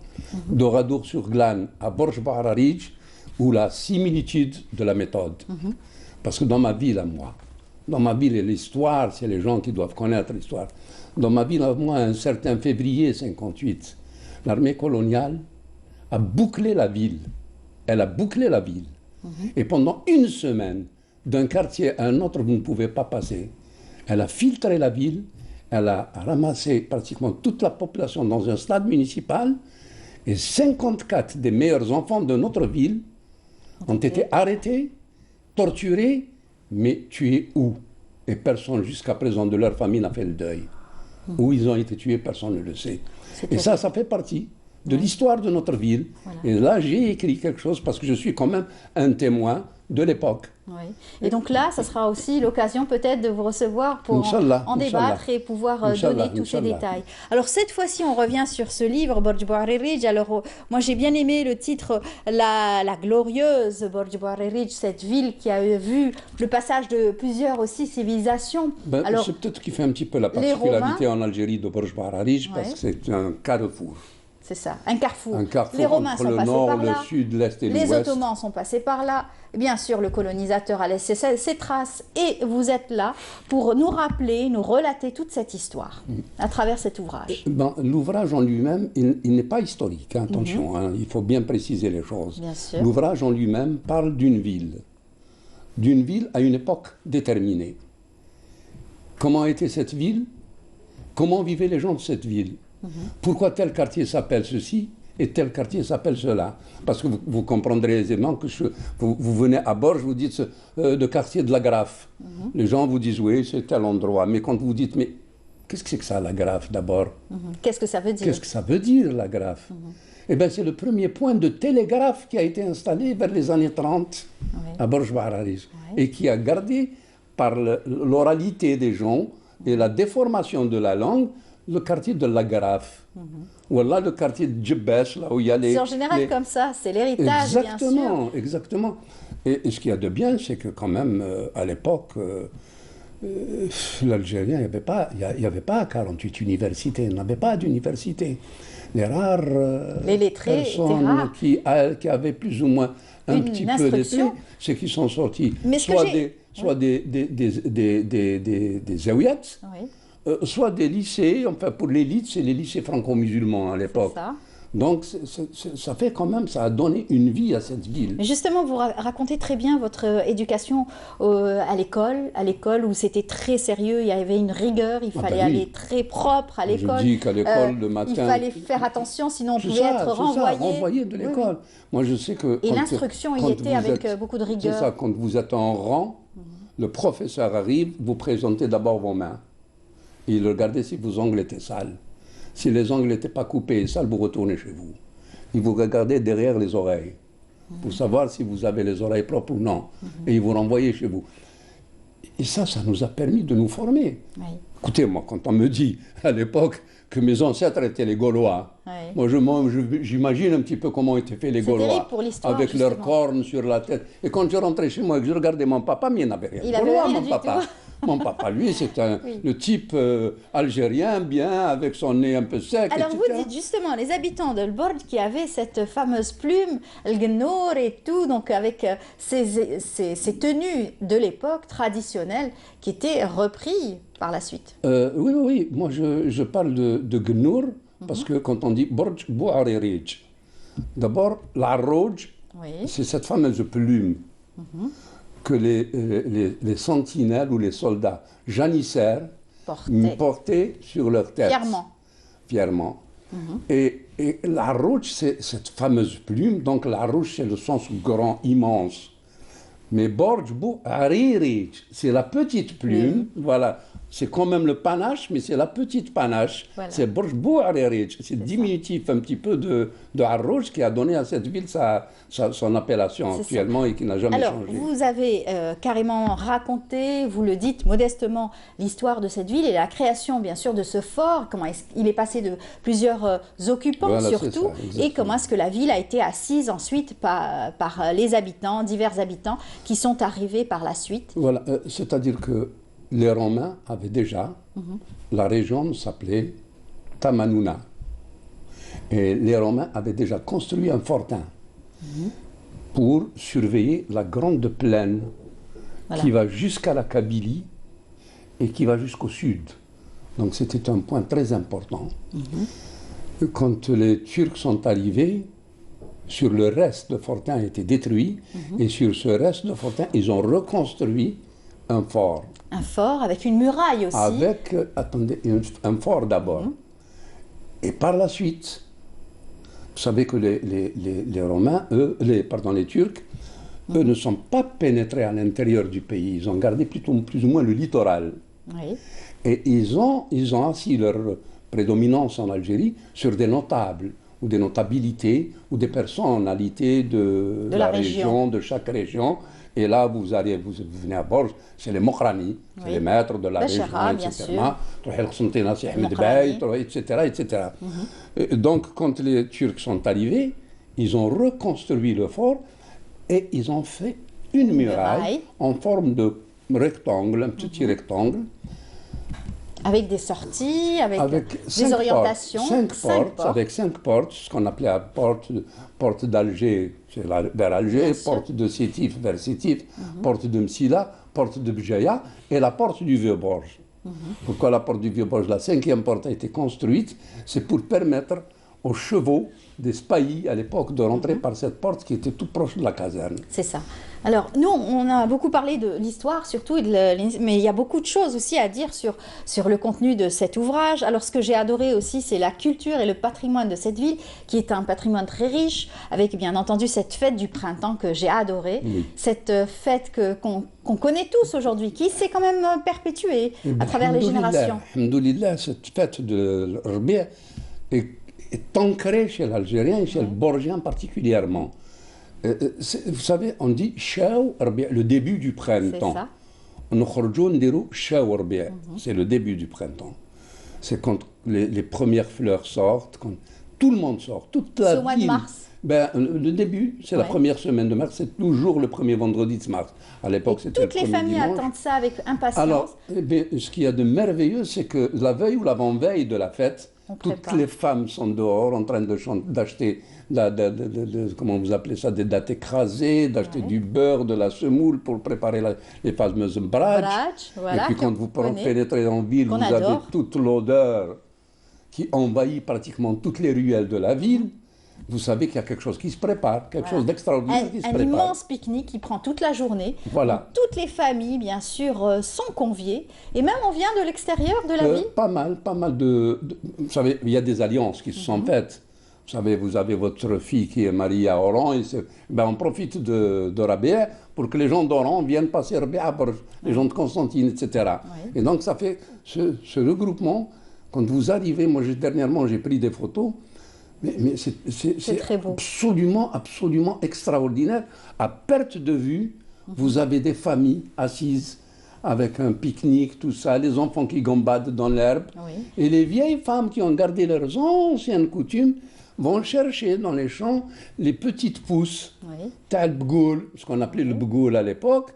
D'Oradour-sur-Glane à Borj Baharij, où la similitude de la méthode. Parce que dans ma ville à moi, dans ma ville et l'histoire, c'est les gens qui doivent connaître l'histoire. Dans ma ville à moi, un certain février 58, l'armée coloniale a bouclé la ville. Elle a bouclé la ville. Et pendant une semaine, d'un quartier à un autre, vous ne pouvez pas passer. Elle a filtré la ville, elle a ramassé pratiquement toute la population dans un stade municipal et 54 des meilleurs enfants de notre ville ont été arrêtés, torturés, mais tués où? Et personne jusqu'à présent de leur famille n'a fait le deuil. Où ils ont été tués, personne ne le sait. Et ça fait partie de l'histoire de notre ville. Voilà. Et là, j'ai écrit quelque chose parce que je suis quand même un témoin de l'époque. Oui. Et donc là, ça sera aussi l'occasion peut-être de vous recevoir pour en débattre et pouvoir donner tous ces détails. Alors cette fois-ci, on revient sur ce livre, Borj Baharij. Alors moi, j'ai bien aimé le titre, la glorieuse Borj Baharij, cette ville qui a vu le passage de plusieurs aussi civilisations. Alors, c'est peut-être qui fait un petit peu la particularité en Algérie de Borj Baharij, parce que c'est un carrefour. C'est ça, un carrefour. Les Romains sont passés par là. Le sud, l'est et l'ouest. Les Ottomans sont passés par là. Bien sûr, le colonisateur a laissé ses traces. Et vous êtes là pour nous rappeler, nous relater toute cette histoire à travers cet ouvrage. L'ouvrage en lui-même, il n'est pas historique, hein, attention, hein, il faut bien préciser les choses. L'ouvrage en lui-même parle d'une ville à une époque déterminée. Comment était cette ville? Comment vivaient les gens de cette ville? Pourquoi tel quartier s'appelle ceci et tel quartier s'appelle cela? Parce que vous comprendrez aisément que vous venez à Borj, vous dites de quartier de la Grafe. Les gens vous disent oui, c'est tel endroit. Mais quand vous dites, mais qu'est-ce que c'est que ça, la Grafe d'abord? Qu'est-ce que ça veut dire? Qu'est-ce que ça veut dire, la Grafe? Eh bien, c'est le premier point de télégraphe qui a été installé vers les années 30 à Borj Baharij et qui a gardé, par l'oralité des gens et la déformation de la langue, le quartier de la Grafe. Ou là, le quartier de Djebbesh, là où il y a les... C'est en général comme ça, c'est l'héritage, bien sûr. Exactement. Et ce qu'il y a de bien, c'est que quand même, à l'époque, l'Algérien, il n'y avait pas 48 universités, il n'avait pas d'université. Les rares personnes qui avaient plus ou moins un petit peu d'études, c'est qui sont sortis soit des zaouiats, soit des lycées, enfin pour l'élite, c'est les lycées franco-musulmans à l'époque. Donc ça fait quand même, ça a donné une vie à cette ville. Mais justement, vous racontez très bien votre éducation à l'école où c'était très sérieux, il y avait une rigueur, il fallait aller très propre à l'école. Je dis qu'à l'école, le matin... Il fallait faire attention, sinon on pouvait être renvoyé de l'école. Moi, je sais que... Et l'instruction y était avec beaucoup de rigueur. C'est ça, quand vous êtes en rang, le professeur arrive, vous présentez d'abord vos mains. Et il regardait si vos ongles étaient sales. Si les ongles n'étaient pas coupés et sales, vous retournez chez vous. Il vous regardait derrière les oreilles pour savoir si vous avez les oreilles propres ou non. Et il vous renvoyait chez vous. Et ça nous a permis de nous former. Oui. Écoutez, moi, quand on me dit à l'époque que mes ancêtres étaient les Gaulois, Oui. moi, j'imagine un petit peu comment étaient faits les C'est terrible Gaulois, pour l'histoire, avec justement. leurs cornes sur la tête. Et quand je rentrais chez moi et que je regardais mon papa, mais il n'avait rien Il de avait Gaulois, rien mon du papa. tout. Mon papa, lui, c'est Oui. le type algérien, bien, avec son nez un peu sec, Alors etc. vous dites justement les habitants de Borj qui avaient cette fameuse plume, le gnour et tout, donc avec ces tenues de l'époque traditionnelles qui étaient reprises par la suite. Oui, moi je parle de Gnour, parce que quand on dit Borj Bouaririj, d'abord, l'arroj, Oui. c'est cette fameuse plume que les sentinelles ou les soldats janissaires portaient sur leur tête. Fièrement. Et la roche, c'est cette fameuse plume. Donc la roche, c'est le sens grand, immense. Mais Borj Bouaririj, c'est la petite plume. Voilà. C'est quand même le panache, mais c'est la petite panache. Voilà. C'est Borj Bouaririj. C'est diminutif un petit peu de Arrouj qui a donné à cette ville son appellation actuellement et qui n'a jamais changé. Alors, vous avez carrément raconté, vous le dites modestement, l'histoire de cette ville et la création, bien sûr, de ce fort, comment il est passé de plusieurs occupants, Voilà, surtout, et comment est-ce que la ville a été assise ensuite par les habitants, divers habitants, qui sont arrivés par la suite. Voilà, c'est-à-dire que les Romains avaient déjà, la région s'appelait Tamanouna. Et les Romains avaient déjà construit un fortin pour surveiller la grande plaine qui va jusqu'à la Kabylie et qui va jusqu'au sud. Donc c'était un point très important. Quand les Turcs sont arrivés, sur le reste, le fortin a été détruit, et sur ce reste de fortin, ils ont reconstruit un fort. Un fort avec une muraille aussi. Avec, attendez, un fort d'abord. Et par la suite, vous savez que les Romains, les Turcs, eux ne sont pas pénétrés à l'intérieur du pays. Ils ont gardé plutôt plus ou moins le littoral. Oui. Et ils ont assis leur prédominance en Algérie sur des notables, ou des notabilités, ou des personnalités de la région, de chaque région. Et là, vous venez à Borj, c'est les Mokrani, c'est les maîtres de la région, etc. Et donc, quand les Turcs sont arrivés, ils ont reconstruit le fort et ils ont fait une muraille en forme de rectangle, un petit rectangle. Avec des sorties, avec des orientations. Cinq portes, avec 5 portes, ce qu'on appelait la porte d'Alger, vers Alger, porte de Sétif vers Sétif, porte de Msila, porte de Bjaya et la porte du Vieux-Borj. Pourquoi la porte du Vieux-Borj? La 5e porte a été construite, c'est pour permettre aux chevaux des spahis à l'époque de rentrer par cette porte qui était tout proche de la caserne. C'est ça. Alors, nous, on a beaucoup parlé de l'histoire, surtout, mais il y a beaucoup de choses aussi à dire sur le contenu de cet ouvrage. Alors, ce que j'ai adoré aussi, c'est la culture et le patrimoine de cette ville, qui est un patrimoine très riche, avec bien entendu cette fête du printemps que j'ai adorée, cette fête qu'on connaît tous aujourd'hui, qui s'est quand même perpétuée à travers les générations. Alhamdoulilah, cette fête de Rabi' est ancrée chez l'Algérien et chez le Borgien particulièrement. Vous savez, on dit Chaou Rabi', le début du printemps. C'est le début du printemps. C'est quand les premières fleurs sortent, quand tout le monde sort, toute la ville. C'est au mois de mars. Ben, le début, c'est la première semaine de mars, c'est toujours le premier vendredi de mars. À l'époque, c'était le premier dimanche. Toutes les familles attendent ça avec impatience. Alors, ce qu'il y a de merveilleux, c'est que la veille ou l'avant-veille de la fête, toutes les femmes sont dehors en train d'acheter, comment vous appelez ça, des dattes écrasées, d'acheter du beurre, de la semoule pour préparer les fameuses bradj. Voilà, et puis quand vous pénétrez en ville, vous avez toute l'odeur qui envahit pratiquement toutes les ruelles de la ville. Vous savez qu'il y a quelque chose qui se prépare, quelque chose d'extraordinaire qui se prépare. Un immense pique-nique qui prend toute la journée. Voilà. Toutes les familles, bien sûr, sont conviées. Et même on vient de l'extérieur de la ville. Pas mal de... Vous savez, il y a des alliances qui se sont faites. Vous savez, vous avez votre fille qui est mariée à Oran. Et on profite de Rabi' pour que les gens d'Oran viennent passer Rabi' à Borj, les gens de Constantine, etc. Et donc ça fait ce regroupement. Quand vous arrivez, moi dernièrement j'ai pris des photos. Mais c'est très beau. Absolument extraordinaire. À perte de vue, vous avez des familles assises avec un pique-nique, tout ça, les enfants qui gambadent dans l'herbe. Oui. Et les vieilles femmes qui ont gardé leurs anciennes coutumes vont chercher dans les champs les petites pousses, Oui. tel bgoul, ce qu'on appelait le bgoul à l'époque,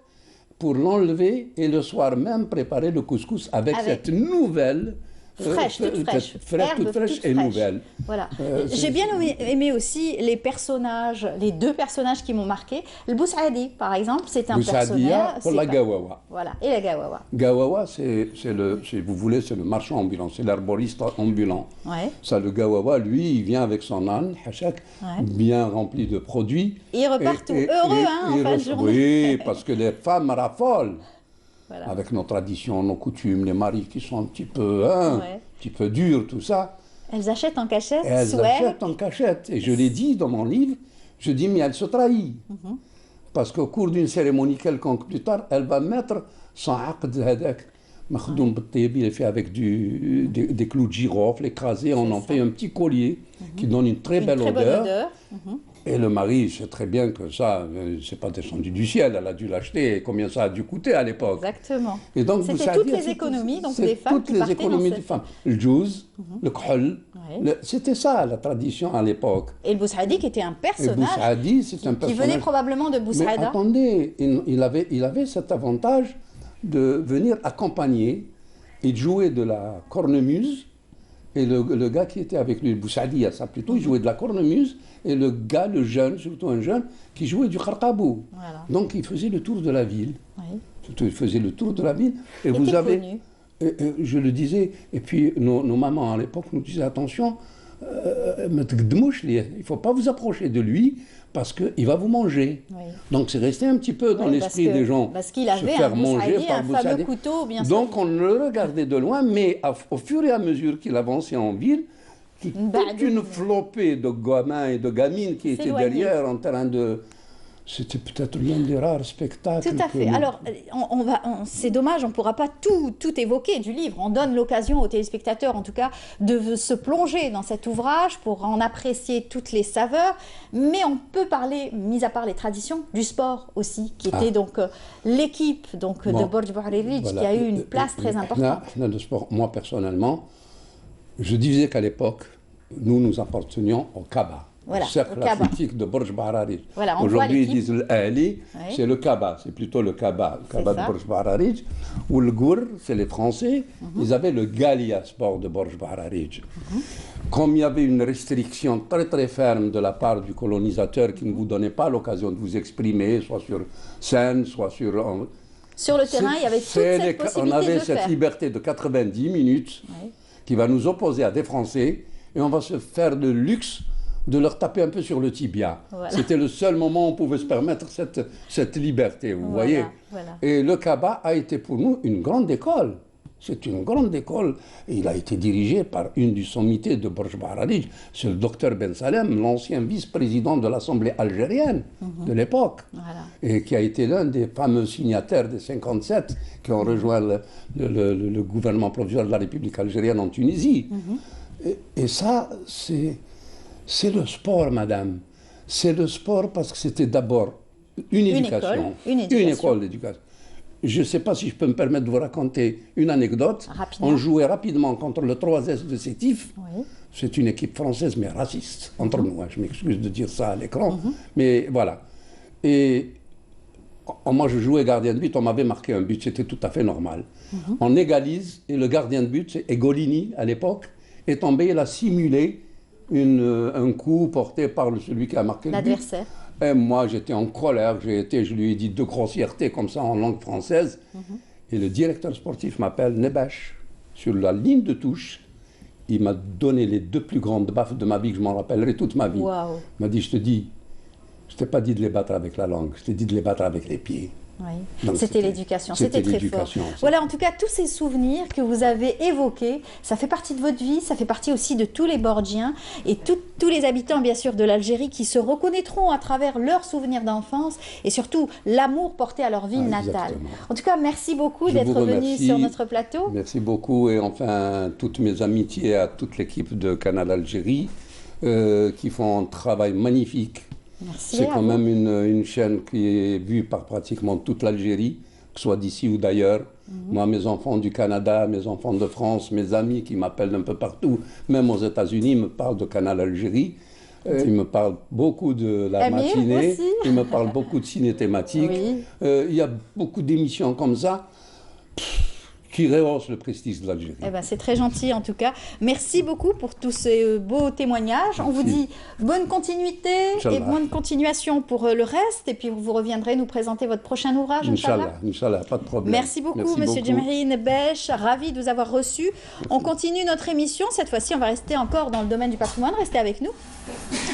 pour l'enlever et le soir même préparer le couscous avec cette nouvelle fraîche, toute fraîche. toute fraîche et nouvelle. Voilà. J'ai bien aimé aussi les personnages, les deux personnages qui m'ont marqué. Le Boussaadi, par exemple, c'est un personnage. Pour la gawawa. Voilà, et la gawawa. Gawawa, si vous voulez, c'est le marchand ambulant, c'est l'herboriste ambulant. Ouais. Ça, le gawawa, lui, il vient avec son âne, hachak, bien rempli de produits. Et il repart tout heureux, en fin de journée. Oui, parce que les femmes raffolent. Voilà. Avec nos traditions, nos coutumes, les maris qui sont un petit peu durs, tout ça. Elles achètent en cachette. Elles achètent en cachette. Et je l'ai dit dans mon livre, je dis, mais elles se trahissent. Parce qu'au cours d'une cérémonie quelconque plus tard, elle va mettre son aqd hadak. Makhdoum b'tayyib, il est fait avec des clous de girofle écrasés. On en fait un petit collier qui donne une très belle odeur. Et le mari sait très bien que ça, c'est pas descendu du ciel, elle a dû l'acheter, et combien ça a dû coûter à l'époque. Exactement. Et donc, c'était toutes les économies donc des femmes toutes les économies des femmes. Le djouz, le khol, c'était ça la tradition à l'époque. Et le Boussaadi qui était un personnage, Boussaadi, c'est un personnage qui venait probablement de Boussaada. Mais attendez, il avait cet avantage de venir accompagner et de jouer de la cornemuse. Et le gars qui était avec lui, le Boussaadi, ça plutôt, il jouait de la cornemuse. Et le gars, le jeune, surtout un jeune, qui jouait du kharkabou. Voilà. Donc il faisait le tour de la ville. Oui. Il faisait le tour de la ville. Et vous avez. Je le disais, et puis nos mamans à l'époque nous disaient attention, il ne faut pas vous approcher de lui parce qu'il va vous manger. Oui. Donc c'est resté un petit peu dans l'esprit des gens. Parce qu'il avait un fameux couteau, bien sûr. Donc on le regardait de loin, mais au fur et à mesure qu'il avançait en ville, toute une flopée de gamins et de gamines qui étaient derrière en train de... C'était peut-être l'un des rares spectacles. Tout à fait. Alors, c'est dommage, on ne pourra pas tout évoquer du livre. On donne l'occasion aux téléspectateurs, en tout cas, de se plonger dans cet ouvrage pour en apprécier toutes les saveurs. Mais on peut parler, mis à part les traditions, du sport aussi, qui était donc l'équipe de Borj Bouhariri, qui a eu une place très importante. Le sport, moi personnellement, je disais qu'à l'époque, nous appartenions au Kaaba. Voilà, le cercle athlétique de Borj Bouhariri. Voilà, aujourd'hui, ils disent l'Ali, c'est le Kaaba, c'est plutôt le Kaaba de Borj Bouhariri. Ou le Gour, c'est les Français, ils avaient le Galia Sport de Borj Bouhariri. Comme il y avait une restriction très très ferme de la part du colonisateur qui ne vous donnait pas l'occasion de vous exprimer, soit sur scène, soit sur... Sur le terrain, il y avait toute cette possibilité on avait de cette faire. Liberté de 90 minutes qui va nous opposer à des Français et on va se faire le luxe de leur taper un peu sur le tibia. Voilà. C'était le seul moment où on pouvait se permettre cette liberté, vous voyez. Voilà. Et le Kaaba a été pour nous une grande école. C'est une grande école. Et il a été dirigé par une du sommité de Borj Bouhariri, c'est le docteur Ben Salem, l'ancien vice-président de l'Assemblée algérienne de l'époque, et qui a été l'un des fameux signataires des 57 qui ont rejoint le gouvernement provisoire de la République algérienne en Tunisie. Et ça, c'est le sport, madame. C'est le sport parce que c'était d'abord une éducation. Une école d'éducation. Je ne sais pas si je peux me permettre de vous raconter une anecdote. On jouait rapidement contre le 3S de Sétif. C'est une équipe française, mais raciste, entre nous. Je m'excuse de dire ça à l'écran. Mais voilà. Et moi, je jouais gardien de but. On m'avait marqué un but. C'était tout à fait normal. On égalise. Et le gardien de but, c'est Egolini, à l'époque, est tombé. Il a simulé un coup porté par celui qui a marqué l'adversaire. Et moi, j'étais en colère, je lui ai dit de grossièretés comme ça en langue française. Et le directeur sportif m'appelle Nebash. Sur la ligne de touche, il m'a donné les 2 plus grandes baffes de ma vie, que je m'en rappellerai toute ma vie. Wow. Il m'a dit, je t'ai pas dit de les battre avec la langue, je t'ai dit de les battre avec les pieds. Oui. C'était l'éducation, c'était très fort. Voilà, en tout cas, tous ces souvenirs que vous avez évoqués, ça fait partie de votre vie, ça fait partie aussi de tous les Borgiens et tous les habitants, bien sûr, de l'Algérie qui se reconnaîtront à travers leurs souvenirs d'enfance et surtout l'amour porté à leur ville natale. En tout cas, merci beaucoup d'être venu sur notre plateau. Merci beaucoup et enfin, toutes mes amitiés à toute l'équipe de Canal Algérie qui font un travail magnifique. C'est quand même une chaîne qui est vue par pratiquement toute l'Algérie, que ce soit d'ici ou d'ailleurs. Moi, mes enfants du Canada, mes enfants de France, mes amis qui m'appellent d'un peu partout, même aux États-Unis, me parlent de Canal Algérie. Ils me parlent beaucoup de la Amir matinée, aussi. ils me parlent beaucoup de ciné thématique. Oui. Il y a beaucoup d'émissions comme ça qui rehaussent le prestige de l'Algérie. Eh ben, c'est très gentil en tout cas. Merci beaucoup pour tous ces beaux témoignages. On vous dit bonne continuité Inch'Allah. et bonne continuation pour le reste. Et puis vous reviendrez nous présenter votre prochain ouvrage, Inch'Allah. Inch'Allah, pas de problème. Merci beaucoup, Monsieur Djemri Nebech. Ravi de vous avoir reçu. On continue notre émission. Cette fois-ci, on va rester encore dans le domaine du patrimoine. Restez avec nous.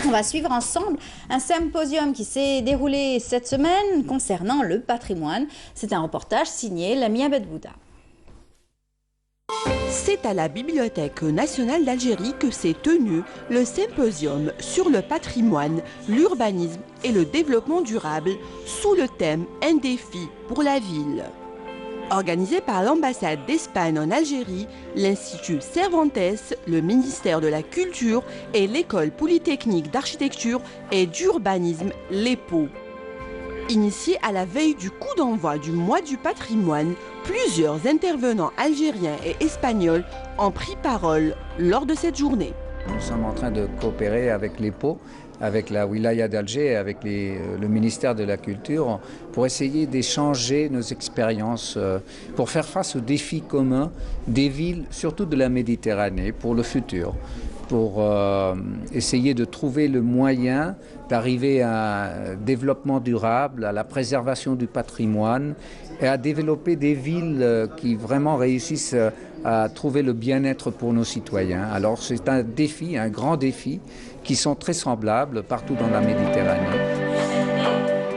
On va suivre ensemble un symposium qui s'est déroulé cette semaine concernant le patrimoine. C'est un reportage signé Lamia Bedbouda. C'est à la Bibliothèque nationale d'Algérie que s'est tenu le symposium sur le patrimoine, l'urbanisme et le développement durable sous le thème « Un défi pour la ville ». Organisé par l'ambassade d'Espagne en Algérie, l'Institut Cervantes, le ministère de la Culture et l'École polytechnique d'architecture et d'urbanisme, l'EPO. Initié à la veille du coup d'envoi du mois du patrimoine, plusieurs intervenants algériens et espagnols ont pris parole lors de cette journée. Nous sommes en train de coopérer avec l'EPO, avec la Wilaya d'Alger, avec le ministère de la Culture, pour essayer d'échanger nos expériences, pour faire face aux défis communs des villes, surtout de la Méditerranée, pour le futur, pour essayer de trouver le moyen d'arriver à un développement durable, à la préservation du patrimoine et à développer des villes qui vraiment réussissent à trouver le bien-être pour nos citoyens. Alors c'est un défi, un grand défi, qui sont très semblables partout dans la Méditerranée.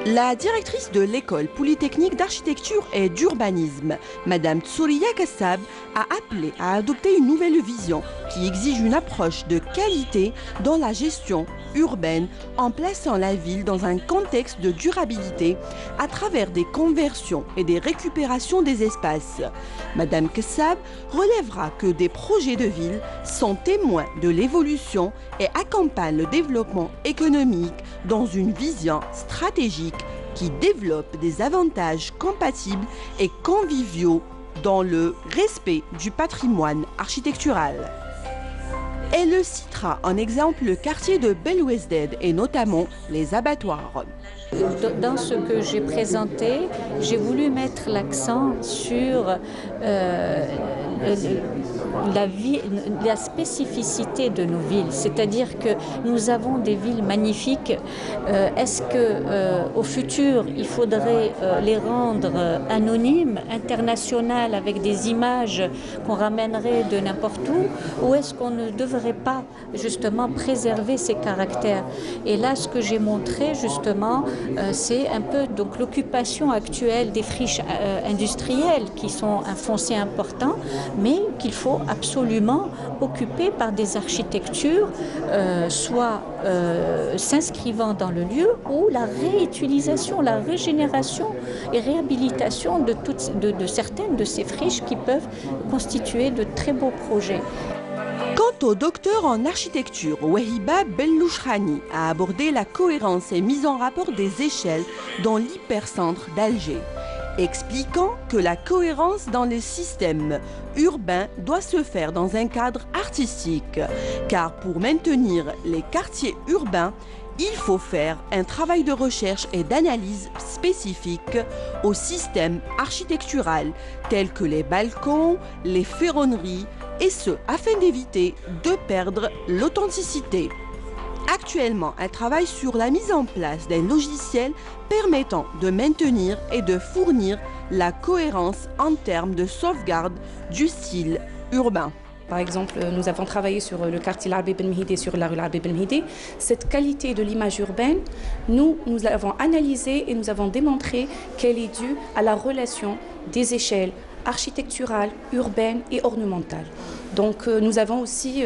La directrice de l'école polytechnique d'architecture et d'urbanisme, Madame Tsouria Kassab, a appelé à adopter une nouvelle vision qui exige une approche de qualité dans la gestion urbaine en plaçant la ville dans un contexte de durabilité à travers des conversions et des récupérations des espaces. Madame Kassab relèvera que des projets de ville sont témoins de l'évolution et accompagnent le développement économique dans une vision stratégique qui développe des avantages compatibles et conviviaux dans le respect du patrimoine architectural. Elle citera en exemple le quartier de Belouezded et notamment les abattoirs. Dans ce que j'ai présenté, j'ai voulu mettre l'accent sur la spécificité de nos villes, c'est-à-dire que nous avons des villes magnifiques. Est-ce qu'au futur, il faudrait les rendre anonymes, internationales, avec des images qu'on ramènerait de n'importe où, ou est-ce qu'on ne devrait pas justement préserver ces caractères? Et là, ce que j'ai montré justement, c'est un peu donc l'occupation actuelle des friches industrielles qui sont un foncier important, mais qu'il faut absolument occuper par des architectures soit s'inscrivant dans le lieu, ou la réutilisation, la régénération et réhabilitation de certaines de ces friches qui peuvent constituer de très beaux projets. Quant au docteur en architecture, Wahiba Bellouchrani a abordé la cohérence et mise en rapport des échelles dans l'hypercentre d'Alger, expliquant que la cohérence dans les systèmes urbains doit se faire dans un cadre artistique, car pour maintenir les quartiers urbains, il faut faire un travail de recherche et d'analyse spécifique au système architectural, tels que les balcons, les ferronneries, et ce, afin d'éviter de perdre l'authenticité. Actuellement, elle travaille sur la mise en place d'un logiciel permettant de maintenir et de fournir la cohérence en termes de sauvegarde du style urbain. Par exemple, nous avons travaillé sur le quartier L'Arbi Ben Mhidi, sur la rue L'Arbi Ben Mhidi. Cette qualité de l'image urbaine, nous l'avons analysée et nous avons démontré qu'elle est due à la relation des échelles architecturale, urbaine et ornementale. Donc nous avons aussi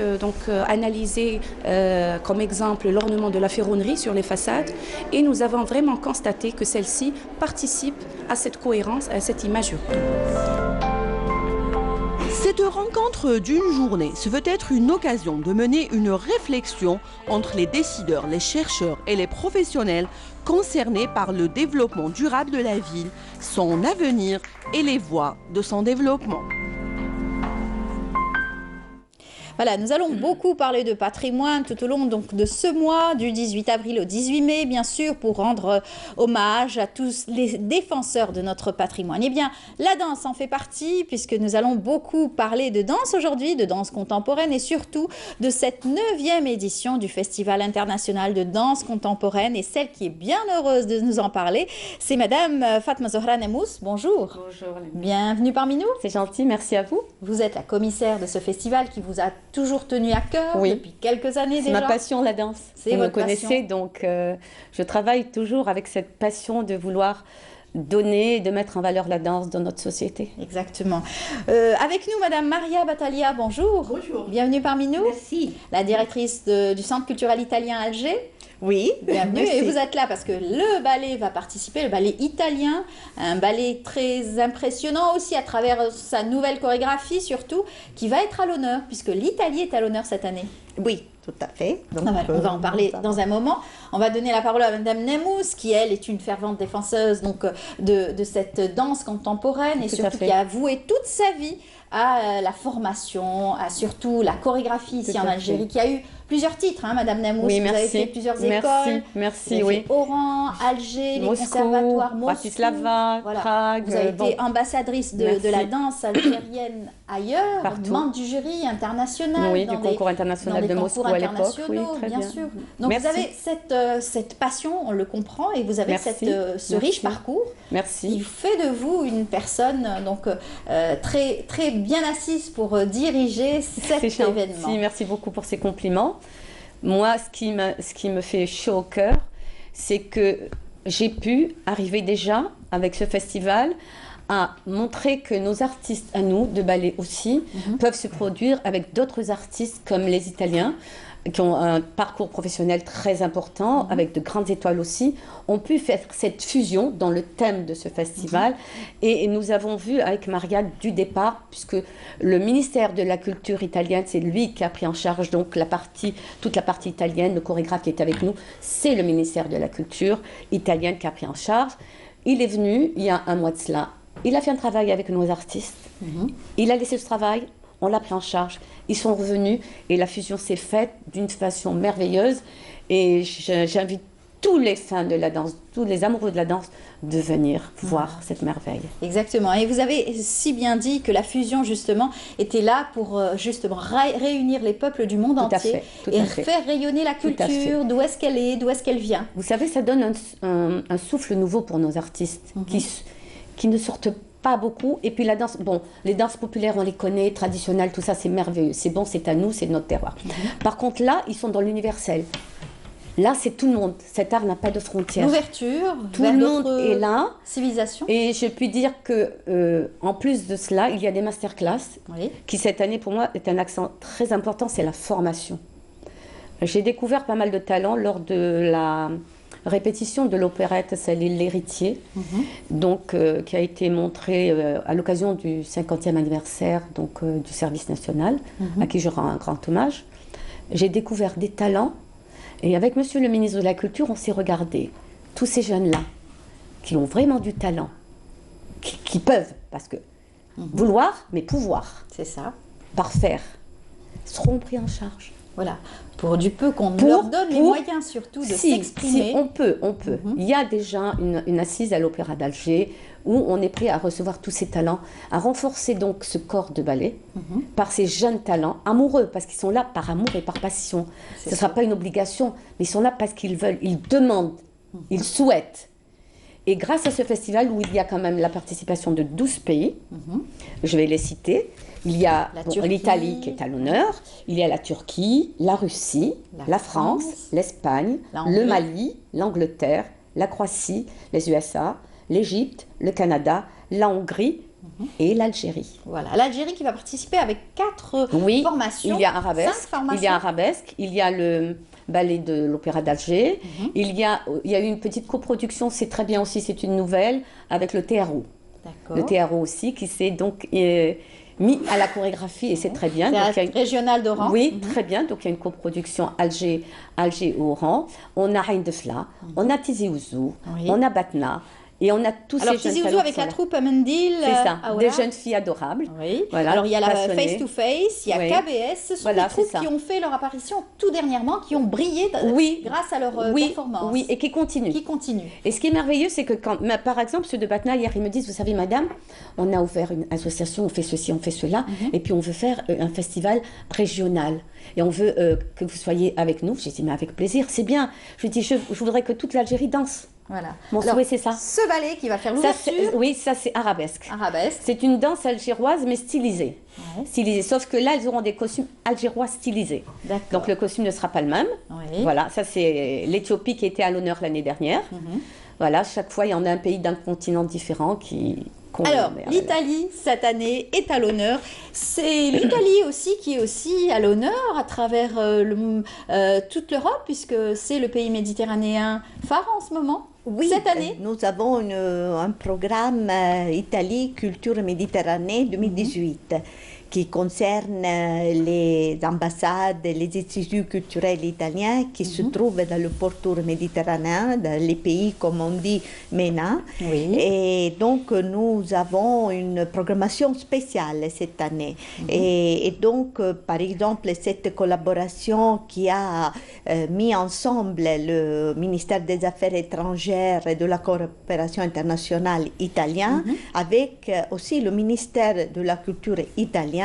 analysé comme exemple l'ornement de la ferronnerie sur les façades, et nous avons vraiment constaté que celle-ci participe à cette cohérence, à cette image urbaine. Cette rencontre d'une journée se veut être une occasion de mener une réflexion entre les décideurs, les chercheurs et les professionnels concernés par le développement durable de la ville, son avenir et les voies de son développement. Voilà, nous allons beaucoup parler de patrimoine tout au long donc, de ce mois, du 18 avril au 18 mai, bien sûr, pour rendre hommage à tous les défenseurs de notre patrimoine. Eh bien, la danse en fait partie, puisque nous allons beaucoup parler de danse aujourd'hui, de danse contemporaine et surtout de cette 9e édition du Festival international de danse contemporaine. Et celle qui est bien heureuse de nous en parler, c'est Madame Fatma Zohra Nemous. Bonjour. Bonjour. Bienvenue parmi nous. C'est gentil, merci à vous. Vous êtes la commissaire de ce festival qui vous a toujours tenu à cœur depuis quelques années déjà. C'est ma passion, la danse. C'est votre passion. Vous me connaissez, donc je travaille toujours avec cette passion de vouloir donner et de mettre en valeur la danse dans notre société. Exactement. Avec nous, Madame Maria Battaglia, bonjour. Bonjour. Bienvenue parmi nous. Merci. La directrice du Centre culturel italien à Alger. Oui, bienvenue. Et vous êtes là parce que le ballet va participer, le ballet italien, un ballet très impressionnant aussi à travers sa nouvelle chorégraphie surtout, qui va être à l'honneur, puisque l'Italie est à l'honneur cette année. Oui, tout à fait. Donc, on va en parler dans un moment. On va donner la parole à Madame Nemous, qui elle est une fervente défenseuse donc, de cette danse contemporaine et surtout qui a voué toute sa vie à la formation, à surtout la chorégraphie ici en Algérie, qui a eu plusieurs titres, hein, Madame Nemous. Oui, vous avez fait plusieurs écoles. Merci, oui. Oran, Alger, Moscou, les conservatoires, Moscou, Bratislava, Prague. Vous avez été ambassadrice de la danse algérienne ailleurs, membre du jury international. Oui, du concours international de Moscou à l'époque. Oui, très bien sûr. Donc vous avez cette passion, on le comprend, et vous avez ce riche parcours. Merci. Qui fait de vous une personne donc, très, très bien assise pour diriger cet événement. Merci beaucoup pour ces compliments. Moi, ce qui me fait chaud au cœur, c'est que j'ai pu arriver déjà avec ce festival à montrer que nos artistes à nous, de ballet aussi, peuvent se produire avec d'autres artistes comme les Italiens, qui ont un parcours professionnel très important, avec de grandes étoiles aussi, ont pu faire cette fusion dans le thème de ce festival. Et nous avons vu avec Maria du départ, puisque le ministère de la Culture italienne, c'est lui qui a pris en charge donc toute la partie italienne, le chorégraphe qui est avec nous, c'est le ministère de la Culture italienne qui a pris en charge. Il est venu il y a un mois de cela, il a fait un travail avec nos artistes, il a laissé ce travail, on l'a pris en charge. Ils sont revenus et la fusion s'est faite d'une façon merveilleuse. Et j'invite tous les fans de la danse, tous les amoureux de la danse, de venir voir cette merveille. Exactement. Et vous avez si bien dit que la fusion, justement, était là pour justement réunir les peuples du monde entier et faire rayonner la culture, d'où est-ce qu'elle vient. Vous savez, ça donne un souffle nouveau pour nos artistes qui ne sortent pas beaucoup. Et puis la danse, bon, les danses populaires, on les connaît, traditionnelles, tout ça, c'est merveilleux. C'est bon, c'est à nous, c'est notre terroir. Par contre, là, ils sont dans l'universel. Là, c'est tout le monde. Cet art n'a pas de frontières. L'ouverture, tout le monde est là. Civilisation. Et je puis dire que, en plus de cela, il y a des masterclass qui, cette année, pour moi, est un accent très important, c'est la formation. J'ai découvert pas mal de talents lors de la répétition de l'opérette Salil l'Héritier, donc qui a été montrée à l'occasion du 50e anniversaire donc, du service national, à qui je rends un grand hommage. J'ai découvert des talents, et avec monsieur le ministre de la Culture, on s'est regardé. Tous ces jeunes-là, qui ont vraiment du talent, qui peuvent, parce que vouloir, mais pouvoir, c'est ça, par faire, seront pris en charge. Voilà, pour du peu qu'on leur donne les moyens surtout de s'exprimer. Si, on peut. Il y a déjà une assise à l'Opéra d'Alger où on est prêt à recevoir tous ces talents, à renforcer donc ce corps de ballet par ces jeunes talents amoureux, parce qu'ils sont là par amour et par passion. Ce ne sera pas une obligation, mais ils sont là parce qu'ils veulent, ils demandent, ils souhaitent. Et grâce à ce festival où il y a quand même la participation de 12 pays, je vais les citer, il y a l'Italie qui est à l'honneur, il y a la Turquie, la Russie, la France, l'Espagne, le Mali, l'Angleterre, la Croatie, les USA, l'Égypte, le Canada, la Hongrie et l'Algérie. Voilà, l'Algérie qui va participer avec 4 formations. Il y a Arabesque, il y a le ballet de l'Opéra d'Alger, il y a eu une petite coproduction, c'est très bien aussi, c'est une nouvelle, avec le TRO. Le TRO aussi, qui s'est donc mis à la chorégraphie et c'est très bien. Théâtre régional d'Oran. Oui, très bien. Donc il y a une coproduction Alger-Oran. On a Ain Defla, on a Tizi Ouzou, on a Batna. Et on a tous alors, ces jeunes Tizi Ouzou avec la troupe Amendil. C'est ça, des jeunes filles adorables. Oui. Voilà, alors il y a la passionnées. Face to Face, il y a KBS. Ce sont des troupes qui ont fait leur apparition tout dernièrement, qui ont brillé grâce à leur performance. Oui, et qui continuent. Et ce qui est merveilleux, c'est que quand, par exemple, ceux de Batna, hier, ils me disent, vous savez, madame, on a ouvert une association, on fait ceci, on fait cela, et puis on veut faire un festival régional. Et on veut que vous soyez avec nous. J'ai dit, mais avec plaisir, c'est bien. Je dis, je voudrais que toute l'Algérie danse. Voilà. Mon souhait, c'est ça. Ce ballet qui va faire l'ouverture. Oui, ça c'est arabesque. Arabesque. C'est une danse algéroise, mais stylisée. Ouais. Stylisée. Sauf que là, ils auront des costumes algérois stylisés. Donc le costume ne sera pas le même. Oui. Voilà, ça c'est l'Éthiopie qui était à l'honneur l'année dernière. Voilà, chaque fois, il y en a un pays d'un continent différent qui... Alors, l'Italie, cette année, est à l'honneur. C'est l'Italie aussi qui est aussi à l'honneur à travers toute l'Europe, puisque c'est le pays méditerranéen phare en ce moment. Oui, cette année. Nous avons un programme Italie Culture Méditerranée 2018 qui concerne les ambassades et les instituts culturels italiens qui se trouvent dans le pourtour méditerranéen, dans les pays, comme on dit, MENA. Oui. Et donc, nous avons une programmation spéciale cette année. Et donc, par exemple, cette collaboration qui a mis ensemble le ministère des Affaires étrangères et de la coopération internationale italien avec aussi le ministère de la Culture italien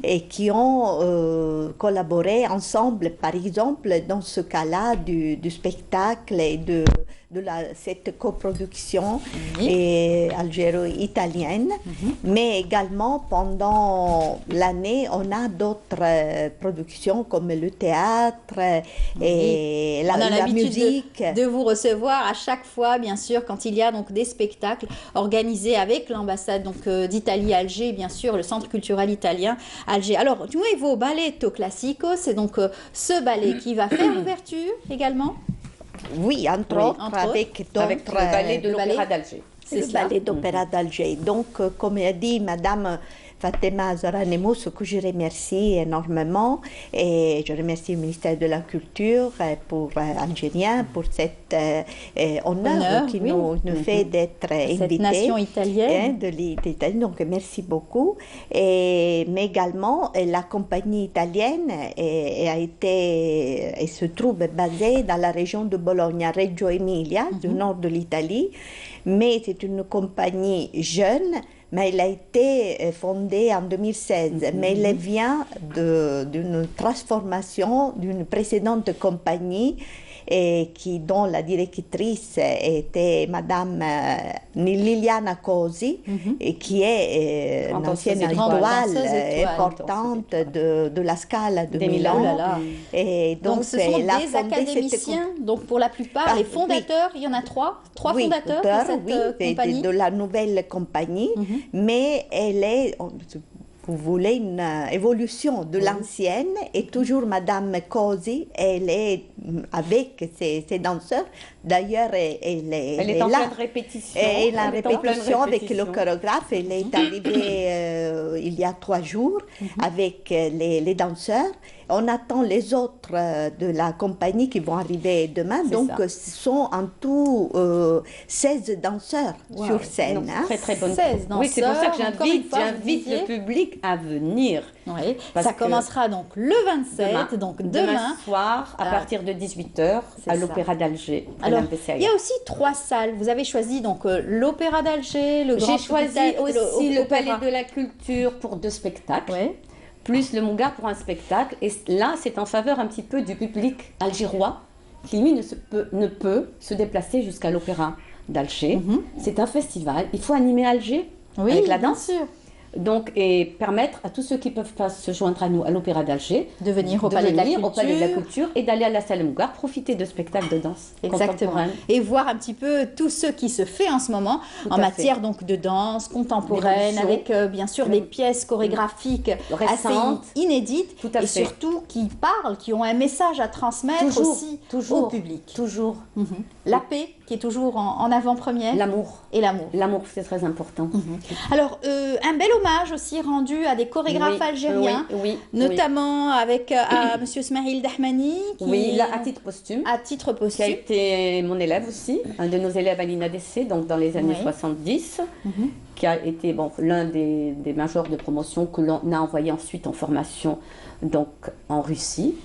et qui ont collaboré ensemble, par exemple, dans ce cas-là, du spectacle et de cette coproduction algéro-italienne. Mais également, pendant l'année, on a d'autres productions comme le théâtre et la musique. De vous recevoir à chaque fois, bien sûr, quand il y a donc des spectacles organisés avec l'ambassade d'Italie à Alger, bien sûr, le centre culturel italien Alger. Alors, Nuevo Balletto Classico, c'est donc ce ballet qui va faire l'ouverture également. Oui, entre autres, avec le ballet de l'Opéra d'Alger. C'est le ballet d'Opéra d'Alger. Donc, comme a dit Madame Fatema Zahra-Nemous, que je remercie énormément, et je remercie le ministère de la Culture algérien pour cet honneur qui nous fait d'être invités. Cette nation italienne. De l'Italie, donc merci beaucoup. Mais également, la compagnie italienne se trouve basée dans la région de Bologne, à Reggio Emilia, du nord de l'Italie, mais c'est une compagnie jeune. Mais elle a été fondée en 2016, mais elle vient d'une transformation d'une précédente compagnie dont la directrice était Madame Liliana Cosi, et qui est une ancienne étoile importante de la Scala de Milan. Et donc ce sont des académiciens, donc pour la plupart, les fondateurs, il y en a trois fondateurs de cette compagnie. De la nouvelle compagnie, mais elle est... Vous voulez une évolution de l'ancienne, et toujours Madame Cosi, elle est avec ses danseurs. D'ailleurs, elle est en là. pleine répétition. Elle est en répétition avec le chorégraphe. Elle est arrivée il y a 3 jours avec les danseurs. On attend les autres de la compagnie qui vont arriver demain. Donc, ce sont en tout 16 danseurs sur scène. Très, très bonne. 16 danseurs. Oui, c'est pour ça que j'invite le public à venir. Oui, ça commencera donc le 27, demain soir, à partir de 18h, à l'Opéra d'Alger. Alors, il y a aussi 3 salles. Vous avez choisi donc l'Opéra d'Alger, le Grand... J'ai choisi aussi le Palais de la Culture pour 2 spectacles. Plus le Mougar pour un spectacle. Et là, c'est en faveur un petit peu du public algérois qui, lui, ne peut se déplacer jusqu'à l'Opéra d'Alger. C'est un festival. Il faut animer Alger avec la danse. Bien sûr. Donc, et permettre à tous ceux qui ne peuvent pas se joindre à nous à l'Opéra d'Alger de venir au Palais de la Culture et d'aller à la salle Mougar, profiter de spectacles de danse contemporaine. Et voir un petit peu tout ce qui se fait en ce moment en matière donc de danse contemporaine, avec bien sûr des pièces chorégraphiques récentes, assez inédites, et surtout qui parlent, qui ont un message à transmettre aussi au public. Toujours. La paix qui est toujours en avant-première. L'amour. Et l'amour. L'amour, c'est très important. Alors, un bel hommage aussi rendu à des chorégraphes algériens, notamment avec Monsieur Smaïl Dahmani. Oui, là, à titre posthume. À titre posthume. Qui a été mon élève aussi, un de nos élèves à l'INADC, donc dans les années 70, qui a été l'un des majors de promotion que l'on a envoyé ensuite en formation donc en Russie,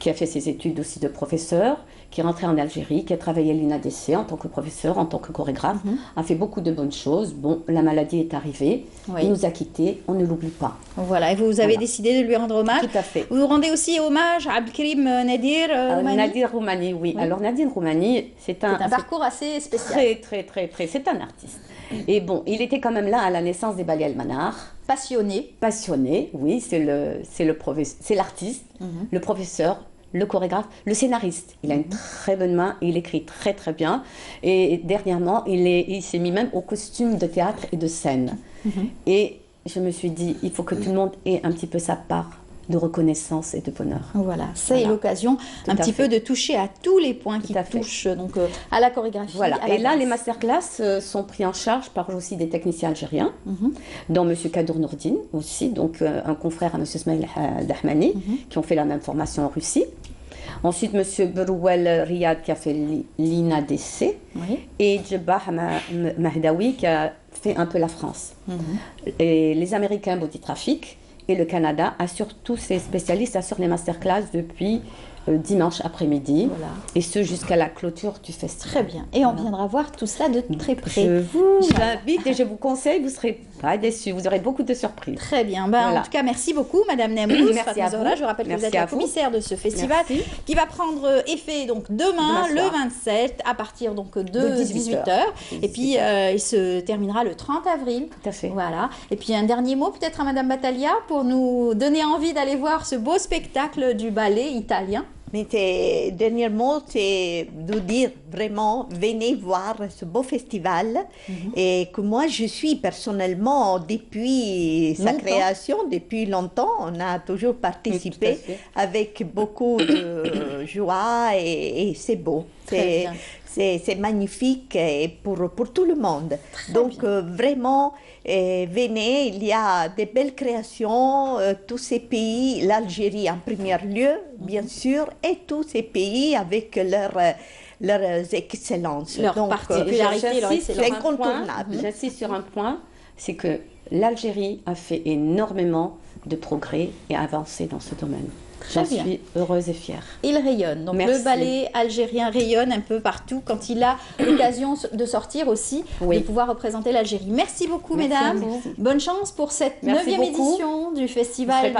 qui a fait ses études aussi de professeur, qui est rentré en Algérie, qui a travaillé à l'INADC en tant que professeur, en tant que chorégraphe, a fait beaucoup de bonnes choses. Bon, la maladie est arrivée, il nous a quittés, on ne l'oublie pas. Voilà, et vous avez décidé de lui rendre hommage. Tout à fait. Vous rendez aussi hommage à Abdelkrim Nadir Roumani. Nadir Roumani, oui. Alors Nadir Roumani, c'est un parcours assez spécial. Très, c'est un artiste. Et bon, il était quand même là à la naissance des Ballets Almanar. Passionné. Passionné, oui, c'est l'artiste, le professeur, le chorégraphe, le scénariste. Il a une très bonne main, il écrit très très bien. Et dernièrement, il s'est mis même au costume de théâtre et de scène. Et je me suis dit, il faut que tout le monde ait un petit peu sa part de reconnaissance et de bonheur. Voilà, c'est l'occasion un petit peu de toucher à tous les points qui touchent donc à la chorégraphie. Voilà, et là les masterclass sont pris en charge par aussi des techniciens algériens, dont M. Kadour Nourdine aussi, donc un confrère à M. Smaïl Dahmani, qui ont fait la même formation en Russie. Ensuite, M. Berouel Riyad qui a fait l'INADC et Djebah Mahdawi qui a fait un peu la France. Et les Américains Body Traffic et le Canada assurent, tous ces spécialistes assurent les masterclass depuis dimanche après-midi, et ce jusqu'à la clôture du festival. Très bien, et on viendra voir tout ça de très près. Je vous invite et je vous conseille, vous ne serez pas déçus, vous aurez beaucoup de surprises. Très bien, en tout cas merci beaucoup Madame Nemrous. Merci à vous. Je rappelle que vous êtes la commissaire de ce festival qui va prendre effet donc demain le 27 à partir donc de 18h. Et puis il se terminera le 30 avril. Tout à fait. Voilà. Et puis un dernier mot peut-être à Madame Battaglia pour nous donner envie d'aller voir ce beau spectacle du ballet italien. Mais le dernier mot, c'est de dire vraiment, venez voir ce beau festival. Et que moi, je suis personnellement, depuis sa création, depuis longtemps, on a toujours participé avec beaucoup de joie et c'est beau. C'est magnifique et pour tout le monde. Donc vraiment, venez, il y a des belles créations, tous ces pays, l'Algérie en premier lieu, bien sûr, et tous ces pays avec leurs excellences. Leur particularité, leur excellence. C'est incontournable. J'insiste sur un point, c'est que l'Algérie a fait énormément de progrès et avancé dans ce domaine. J'en suis heureuse et fière. Il rayonne. Donc le ballet algérien rayonne un peu partout quand il a l'occasion de sortir aussi, de pouvoir représenter l'Algérie. Merci beaucoup, mesdames. Bonne chance pour cette 9e édition du festival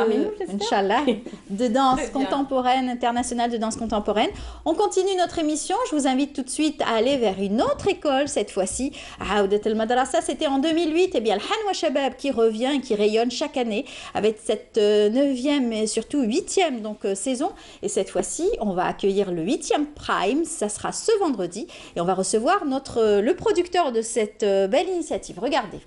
de danse contemporaine, internationale de danse contemporaine. On continue notre émission. Je vous invite tout de suite à aller vers une autre école, cette fois-ci. Aoudet El Madrasa, c'était en 2008. Et bien, le Hanwa Shabab qui revient et qui rayonne chaque année avec cette 9e et surtout 8e saison, et cette fois-ci on va accueillir le 8e Prime, ça sera ce vendredi, et on va recevoir le producteur de cette belle initiative. Regardez.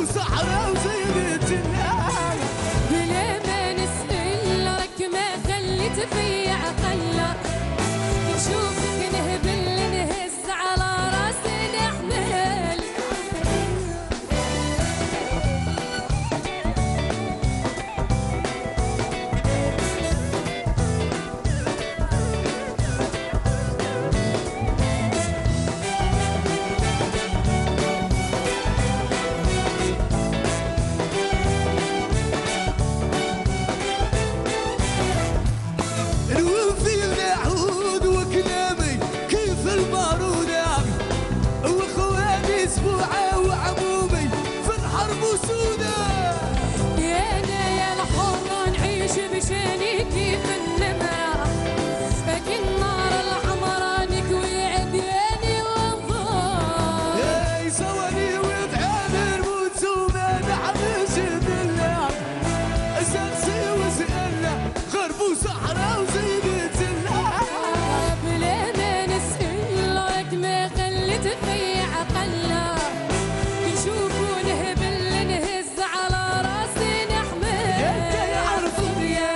صحراء وزينة النار بلا ما نسأل راك ما خليت في عقلنا نشوفك نهبل نهز على راسي نحمل الوفي العود وكلامي كيف المارود واخواني اسبوعه وعمومي في الحرب وسوده يا انا يا الحر نعيش بشاني كيف النمره لكن النار الحمراء نكوي عدياني وانظار يا سواني وتعامر وتسونا نحبس بالله اساسي وسالنا غرب وصحراء وزينة النار بلا ما نسأل راك ما خليت في عقلنا نشوفو نهبل نهز على راسي نحمل انت يعرفوا يا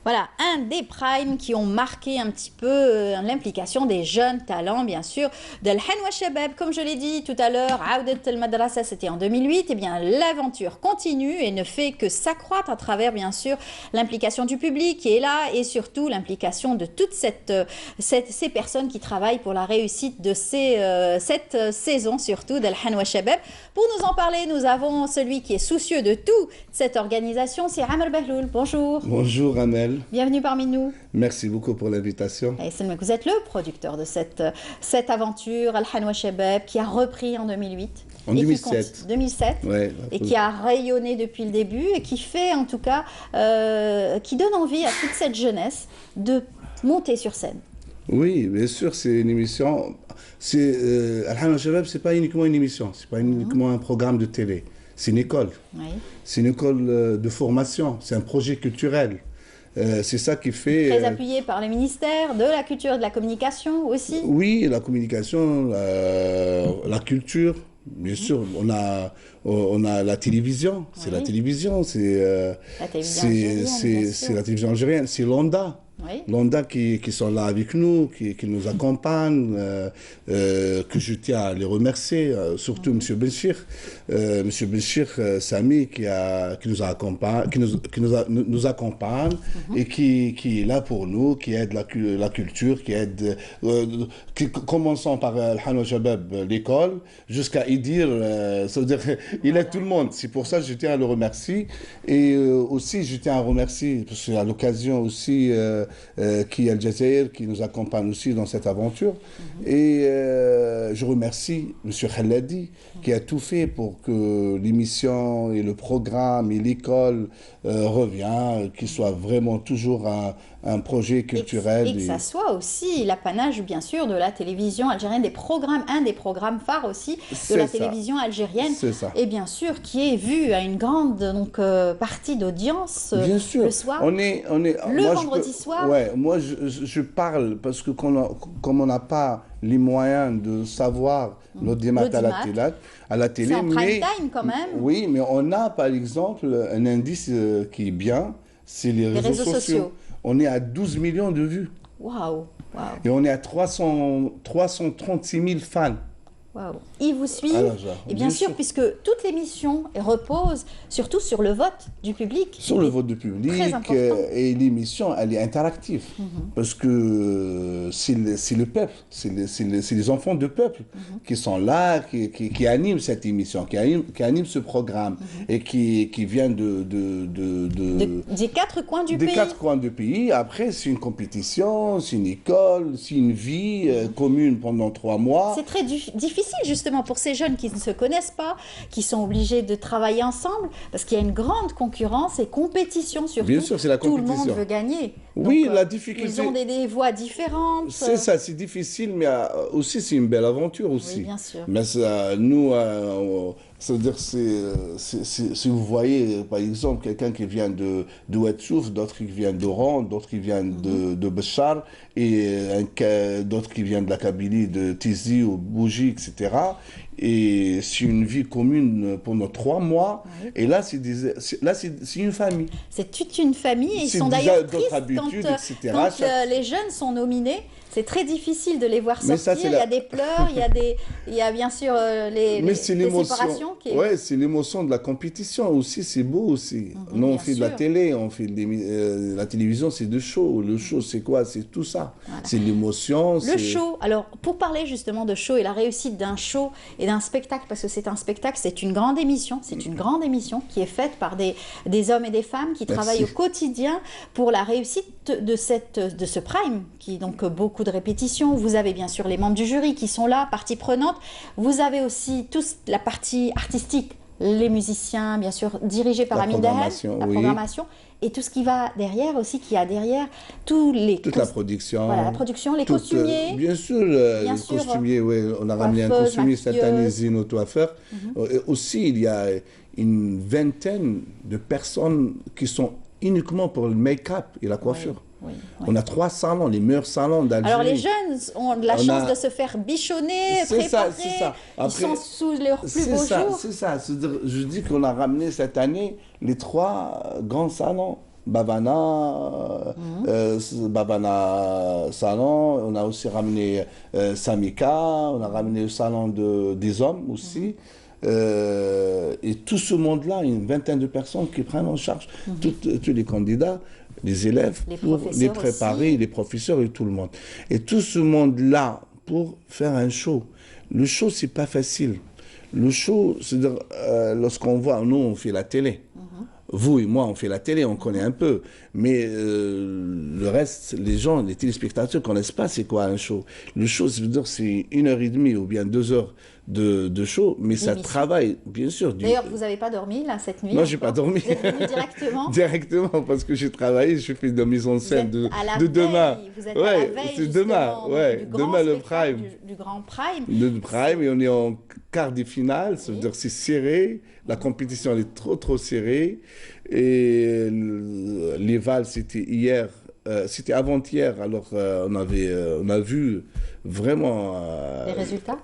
Voilà, un des primes qui ont marqué un petit peu l'implication des jeunes talents, bien sûr, de l'Hanwa Shabab. Comme je l'ai dit tout à l'heure, Aoudet El Madrasa, c'était en 2008. Eh bien, l'aventure continue et ne fait que s'accroître à travers, bien sûr, l'implication du public qui est là et surtout l'implication de toutes ces personnes qui travaillent pour la réussite de cette saison, surtout de l'Hanwa Shabab. Pour nous en parler, nous avons celui qui est soucieux de tout cette organisation, c'est Amr Bahloul. Bonjour. Bonjour Amel. Bienvenue parmi nous. Merci beaucoup pour l'invitation. Et c'est vous êtes le producteur de cette aventure, Al-Hanwa Shabab, qui a repris en 2008. En 2007. 2007. Ouais, et qui a rayonné depuis le début et qui fait en tout cas, qui donne envie à toute cette jeunesse de monter sur scène. Oui, bien sûr, c'est une émission. Al-Hanwa Shabab, ce n'est pas uniquement une émission, ce n'est pas uniquement un programme de télé. C'est une école. Oui. C'est une école de formation, c'est un projet culturel. C'est ça qui fait... Très appuyé par le ministère de la Culture et de la Communication aussi. Oui, la communication, la culture, bien sûr. On a la télévision, c'est la télévision, c'est la télévision algérienne, c'est l'ONDA. Oui. L'ONDA qui sont là avec nous, qui nous accompagnent, que je tiens à les remercier, surtout M. Benchir. M. Benchir Sami qui nous accompagne et qui est là pour nous, qui aide la culture, qui aide, commençons par Al-Hanwa Shabab, l'école, jusqu'à Idir, ça veut dire il aide tout le monde. C'est pour ça que je tiens à le remercier. Et aussi, je tiens à remercier, parce que à l'occasion aussi, qui est Al Jazeera, qui nous accompagne aussi dans cette aventure. Et je remercie M. Khaladi, qui a tout fait pour que l'émission et le programme et l'école reviennent, qu'il soit vraiment toujours un projet culturel. Et que ça soit aussi l'apanage, bien sûr, de la télévision algérienne, un des programmes phares aussi de la télévision algérienne. Et bien sûr, qui est vu à une grande partie d'audience le soir. Vendredi soir. Ouais, moi, je parle parce que comme on n'a pas les moyens de savoir l'audimat à la télé. C'est en prime time quand même. Oui, mais on a par exemple un indice qui est bien, c'est les réseaux sociaux. On est à 12 millions de vues. Waouh. Et on est à 336 000 fans. Wow. Ils vous suivent, et bien sûr, puisque toute l'émission repose surtout sur le vote du public. Sur le vote du public, et l'émission, elle est interactive, parce que c'est le peuple, c'est les enfants de peuple qui sont là, qui animent cette émission, qui animent ce programme, et qui viennent des quatre coins du pays. Des quatre coins du pays. Après, c'est une compétition, c'est une école, c'est une vie commune pendant 3 mois. C'est très difficile justement pour ces jeunes qui ne se connaissent pas, qui sont obligés de travailler ensemble, parce qu'il y a une grande concurrence et compétition surtout. Bien sûr, c'est la compétition. Tout le monde veut gagner. Oui, donc, la difficulté. Ils ont des voix différentes. C'est ça, c'est difficile, mais aussi c'est une belle aventure aussi. Oui, bien sûr. Mais nous, C'est-à-dire, si vous voyez, par exemple, quelqu'un qui vient de Ouadsouf, d'autres qui viennent d'Oran, d'autres qui viennent de Béchar, et d'autres qui viennent de la Kabylie, de Tizi ou Bougie, etc. Et c'est une vie commune pendant 3 mois. Oui. Et là, c'est une famille. C'est toute une famille. Et ils sont d'ailleurs tristes quand les jeunes sont nominés. C'est très difficile de les voir sortir. Il y a des pleurs, il y a bien sûr les séparations. Oui, c'est l'émotion de la compétition aussi. C'est beau aussi. Nous, on fait de la télé, on fait la télévision, c'est de show. Le show, c'est quoi? C'est tout ça. Voilà. C'est l'émotion. Le show. Alors, pour parler justement de show et la réussite d'un show et d'un spectacle, parce que c'est un spectacle, c'est une grande émission. C'est une grande émission qui est faite par des hommes et des femmes qui travaillent au quotidien pour la réussite de ce prime, qui donc beaucoup de répétitions. Vous avez bien sûr les membres du jury qui sont là, partie prenante. Vous avez aussi la partie artistique, les musiciens, bien sûr, dirigés par Amin Dahan, la programmation, et tout ce qui va derrière aussi, qui a derrière toute la production. Voilà, la production, les costumiers. Bien sûr, les costumiers, oui. On a ramené un costumier cette année, Zino Toafer. Aussi, il y a une vingtaine de personnes qui sont uniquement pour le make-up et la coiffure. Oui, oui. On a 3 salons, les meilleurs salons d'Algérie. Alors les jeunes ont de la chance de se faire bichonner, préparer. C'est ça. Après, ils sont sous leurs plus beaux jours. C'est ça. Je dis qu'on a ramené cette année les 3 grands salons. Bavana Salon, on a aussi ramené Samika, on a ramené le salon des hommes aussi. Et tout ce monde-là, une vingtaine de personnes qui prennent en charge tous les candidats, les élèves, pour les préparer, les professeurs et tout le monde. Et tout ce monde-là, pour faire un show. Le show, c'est pas facile. Le show, c'est-à-dire, lorsqu'on voit, nous, on fait la télé. Vous et moi, on fait la télé, on connaît un peu. Mais le reste, les gens, les téléspectateurs ne connaissent pas c'est quoi un show. Le show, c'est 1h30 ou bien 2 heures de show, mais ça travaille, bien sûr. D'ailleurs, vous n'avez pas dormi là cette nuit? Non, je n'ai pas dormi. Vous êtes venu directement? Directement, parce que j'ai travaillé, je fais de la mise en scène de demain. Vous êtes à la veille, c'est demain, demain le prime. Du grand prime. Le prime, et on est en quart de finale, ça veut dire c'est serré, la compétition elle est trop serrée, et les vals c'était hier, c'était avant-hier, alors on a vu vraiment... les résultats?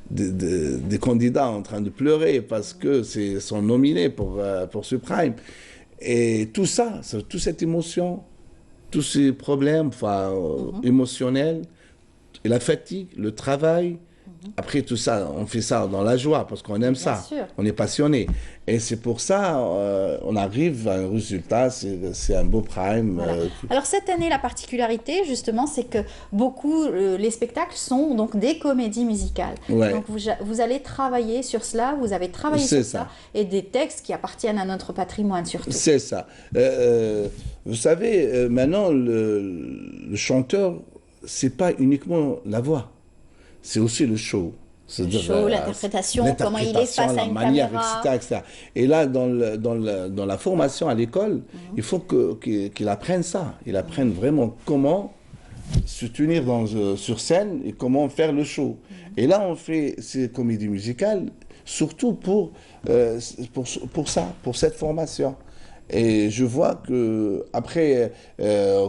Des candidats en train de pleurer parce que sont nominés pour ce prime. Et tout ça, toute cette émotion, tous ces problèmes émotionnels, et la fatigue, le travail. Après tout ça, on fait ça dans la joie parce qu'on aime ça, on est passionné. Et c'est pour ça on arrive à un résultat, c'est un beau prime. Voilà. Alors cette année, la particularité justement, c'est que beaucoup, les spectacles sont donc des comédies musicales. Ouais. Donc vous allez travailler sur cela, vous avez travaillé sur ça, et des textes qui appartiennent à notre patrimoine surtout. C'est ça. Vous savez, maintenant, le chanteur, c'est pas uniquement la voix. C'est aussi le show. Le show, l'interprétation, comment il est face à une caméra. Etc. Et là, dans la formation à l'école, il faut qu'il apprenne ça. Il apprenne vraiment comment se tenir sur scène et comment faire le show. Et là, on fait ces comédies musicales surtout pour ça, pour cette formation. Et je vois que après,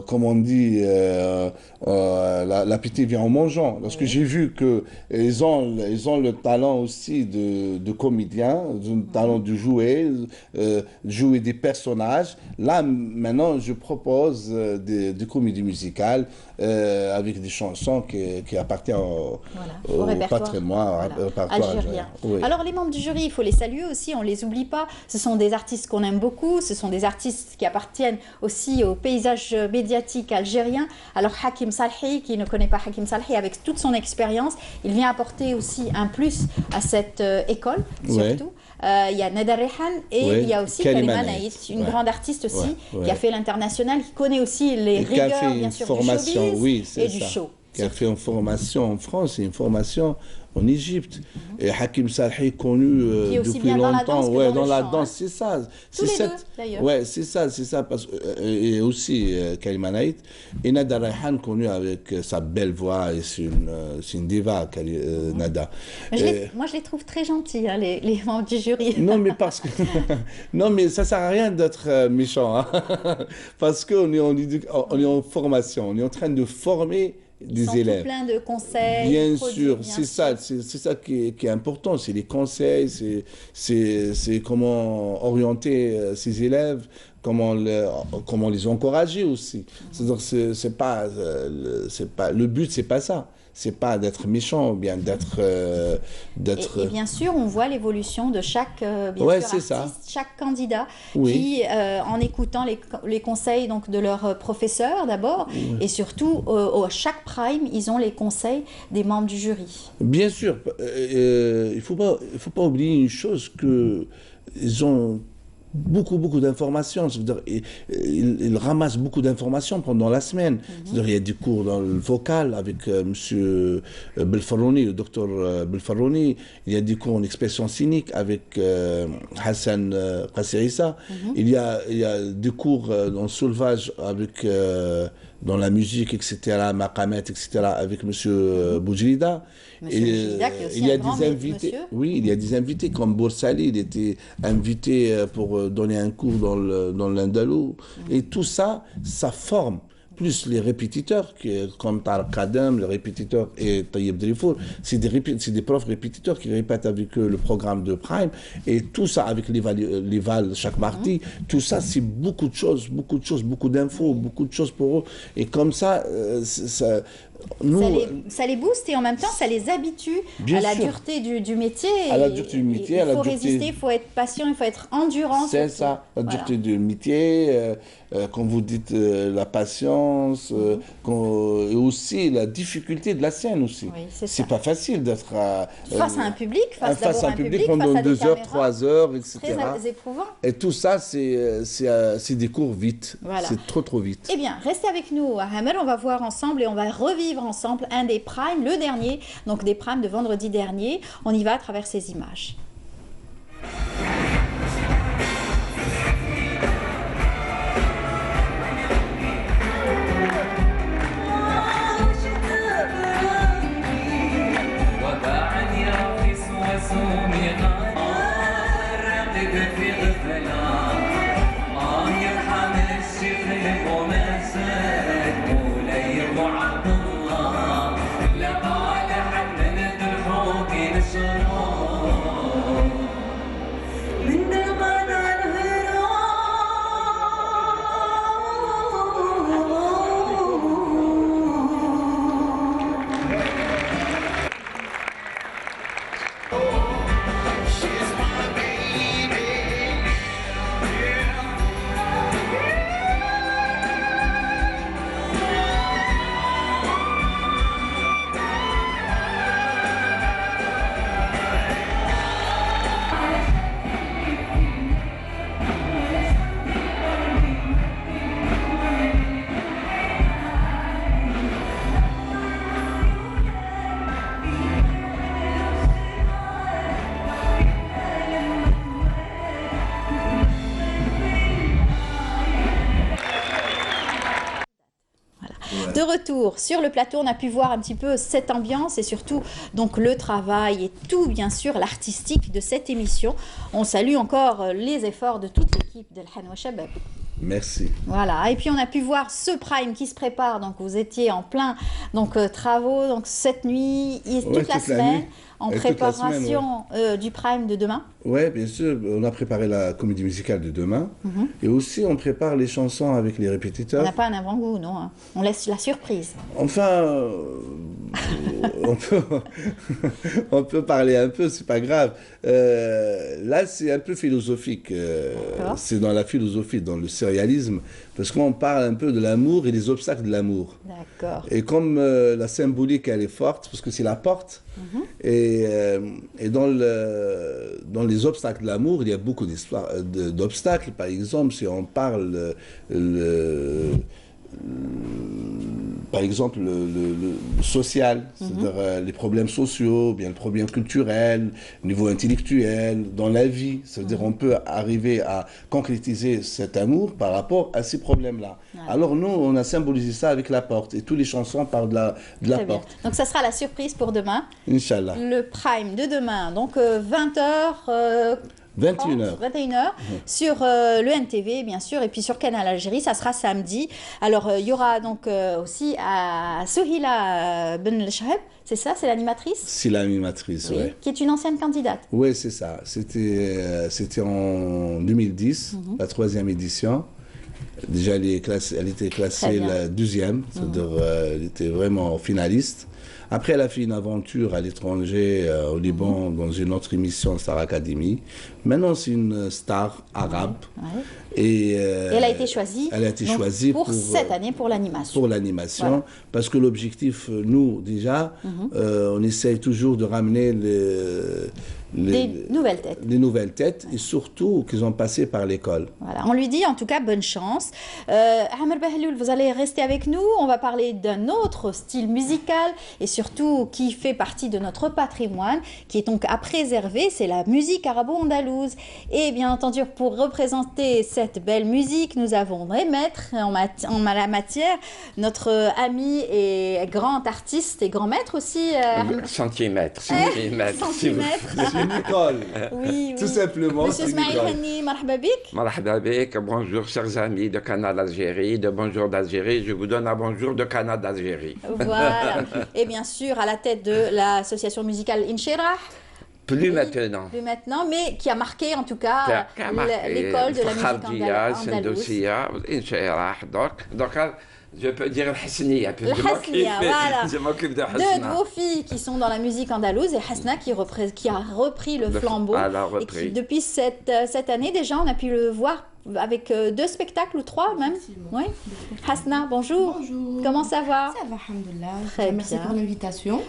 comme on dit, l'appétit vient en mangeant. Lorsque j'ai vu qu'ils ont le talent aussi de comédien, le talent de jouer des personnages. Là, maintenant, je propose des comédies musicales avec des chansons qui appartiennent au patrimoine algérien. Oui. Alors, les membres du jury, il faut les saluer aussi, on ne les oublie pas. Ce sont des artistes qu'on aime beaucoup, ce sont des artistes qui appartiennent aussi au paysage médiatique algérien. Alors Hakim Salhi, qui ne connaît pas Hakim Salhi, avec toute son expérience, il vient apporter aussi un plus à cette école, surtout. Il y a Nada Rehan et il y a aussi Kalima Naït, une grande artiste aussi, qui a fait l'international, qui connaît aussi les rigueurs, bien sûr, du showbiz et du show. qui a fait une formation en France et une formation en Égypte. Et Hakim Salhi, connu depuis longtemps, dans la danse, c'est ça. Tous les deux, d'ailleurs. Ouais, c'est ça. Et aussi Kalima Naït. Et Nada Raihan, connu avec sa belle voix, et c'est une diva, Nada. Moi, je les trouve très gentils, hein, les membres du jury. Non, mais parce que... non, mais ça ne sert à rien d'être méchant. Hein. Parce qu'on est en formation, on est en train de former des élèves. Plein de conseils. Bien sûr, c'est ça qui est important, c'est les conseils, c'est comment orienter ces élèves, comment les encourager aussi. C'est pas le but, c'est pas ça. C'est pas d'être méchant ou bien d'être... Et bien sûr, on voit l'évolution de chaque artiste, chaque candidat, qui, en écoutant les conseils donc, de leurs professeurs d'abord, et surtout, à chaque prime, ils ont les conseils des membres du jury. Bien sûr. Il faut pas oublier une chose, qu'ils ont beaucoup d'informations. Ils ramassent beaucoup d'informations pendant la semaine. Il y a des cours dans le vocal avec monsieur Belfarouni, le docteur Belfarouni. Il y a des cours en expression scénique avec Hassan Qassirissa. Il y a des cours en soulevage avec dans la musique, etc., maqamat, etc., avec monsieur Boujrida. Il y a des invités. Oui, il y a des invités comme Boursali, il était invité pour donner un cours dans l'Andalou. Et tout ça, ça forme. Plus les répétiteurs, comme Tarek Kadem, le répétiteur, et Tayyib Drifour, c'est des profs répétiteurs qui répètent avec eux le programme de Prime. Et tout ça, avec les vals chaque mardi, tout ça, c'est beaucoup de choses, beaucoup d'infos, beaucoup de choses pour eux. Et comme ça, ça les booste et en même temps ça les habitue à la dureté du métier. À la dureté du métier. Il faut résister, il faut être patient, il faut être endurant. C'est ça, la dureté du métier, quand vous dites la patience, et aussi la difficulté de la scène aussi. Oui, c'est pas facile d'être face à un public, face à un public pendant 2 heures, 3 heures, etc. Très éprouvant. Et tout ça, c'est des cours vite. Voilà. C'est trop vite. Eh bien, restez avec nous à Hamel, on va voir ensemble et on va revivre ensemble un des primes, le dernier, donc des primes de vendredi dernier. On y va à travers ces images. De retour sur le plateau, on a pu voir un petit peu cette ambiance et surtout donc le travail et tout bien sûr l'artistique de cette émission. On salue encore les efforts de toute l'équipe de l'Hanwa Shabab. Merci. Voilà, et puis on a pu voir ce prime qui se prépare, donc vous étiez en plein travaux, donc cette nuit, toute la semaine, en préparation du prime de demain. Oui, bien sûr, on a préparé la comédie musicale de demain, et aussi on prépare les chansons avec les répétiteurs. On n'a pas un avant-goût, non, hein. On laisse la surprise. Enfin, on peut parler un peu, c'est pas grave. Là, c'est un peu philosophique. C'est dans la philosophie, dans le surréalisme, parce qu'on parle un peu de l'amour et des obstacles de l'amour. D'accord. Et comme la symbolique, elle est forte, parce que c'est la porte, et dans les obstacles de l'amour, il y a beaucoup d'obstacles. Par exemple, si on parle par exemple, le social, c'est-à-dire les problèmes sociaux, bien le problème culturel, au niveau intellectuel, dans la vie. C'est-à-dire on peut arriver à concrétiser cet amour par rapport à ces problèmes-là. Alors nous, on a symbolisé ça avec la porte et toutes les chansons parlent de la porte. Donc ça sera la surprise pour demain. Inch'Allah. Le prime de demain, donc 20h. 21h. Sur le NTV, bien sûr, et puis sur Canal Algérie, ça sera samedi. Alors, il y aura donc aussi à Souhila Ben Lchaheb, c'est ça, c'est l'animatrice? C'est l'animatrice, oui. Qui est une ancienne candidate. Oui, c'est ça. C'était en 2010, la 3e édition. Déjà, elle était classée la 2e, c'est-à-dire elle était vraiment finaliste. Après, elle a fait une aventure à l'étranger, au Liban, dans une autre émission Star Academy. Maintenant, c'est une star arabe. Et elle a été choisie. Elle a été choisie pour cette année, pour l'animation. Pour l'animation, parce que l'objectif, nous, déjà, on essaye toujours de ramener des nouvelles têtes. Des nouvelles têtes, et surtout qu'ils ont passé par l'école. Voilà, on lui dit en tout cas bonne chance. Amer Bahloul, vous allez rester avec nous. On va parler d'un autre style musical et surtout qui fait partie de notre patrimoine, qui est donc à préserver, c'est la musique arabo-andalouse. Et bien entendu, pour représenter cette belle musique, nous avons vrai maître en la matière, notre ami et grand artiste et grand maître aussi. Centimètre. Nicole. Oui, tout simplement. Monsieur Ismail Hani, marhaba bik. Marhaba bik. Bonjour, chers amis de Canal Algérie, de Bonjour d'Algérie. Je vous donne un bonjour de Canal d'Algérie. Voilà. Et bien sûr, à la tête de l'association musicale Inchirah. Plus maintenant. Plus maintenant, mais qui a marqué en tout cas l'école de la musique andalouse. Donc, je peux dire Hasnia. Voilà. Je m'occupe de Hasna. Deux de vos filles qui sont dans la musique andalouse et Hasna qui a repris le flambeau. Et qui, depuis cette année déjà, on a pu le voir avec 2 spectacles ou 3 même. Oui. Hasna, bonjour. Bonjour. Comment ça va? Ça va, alhamdoulilah. Très Merci bien. pour l'invitation.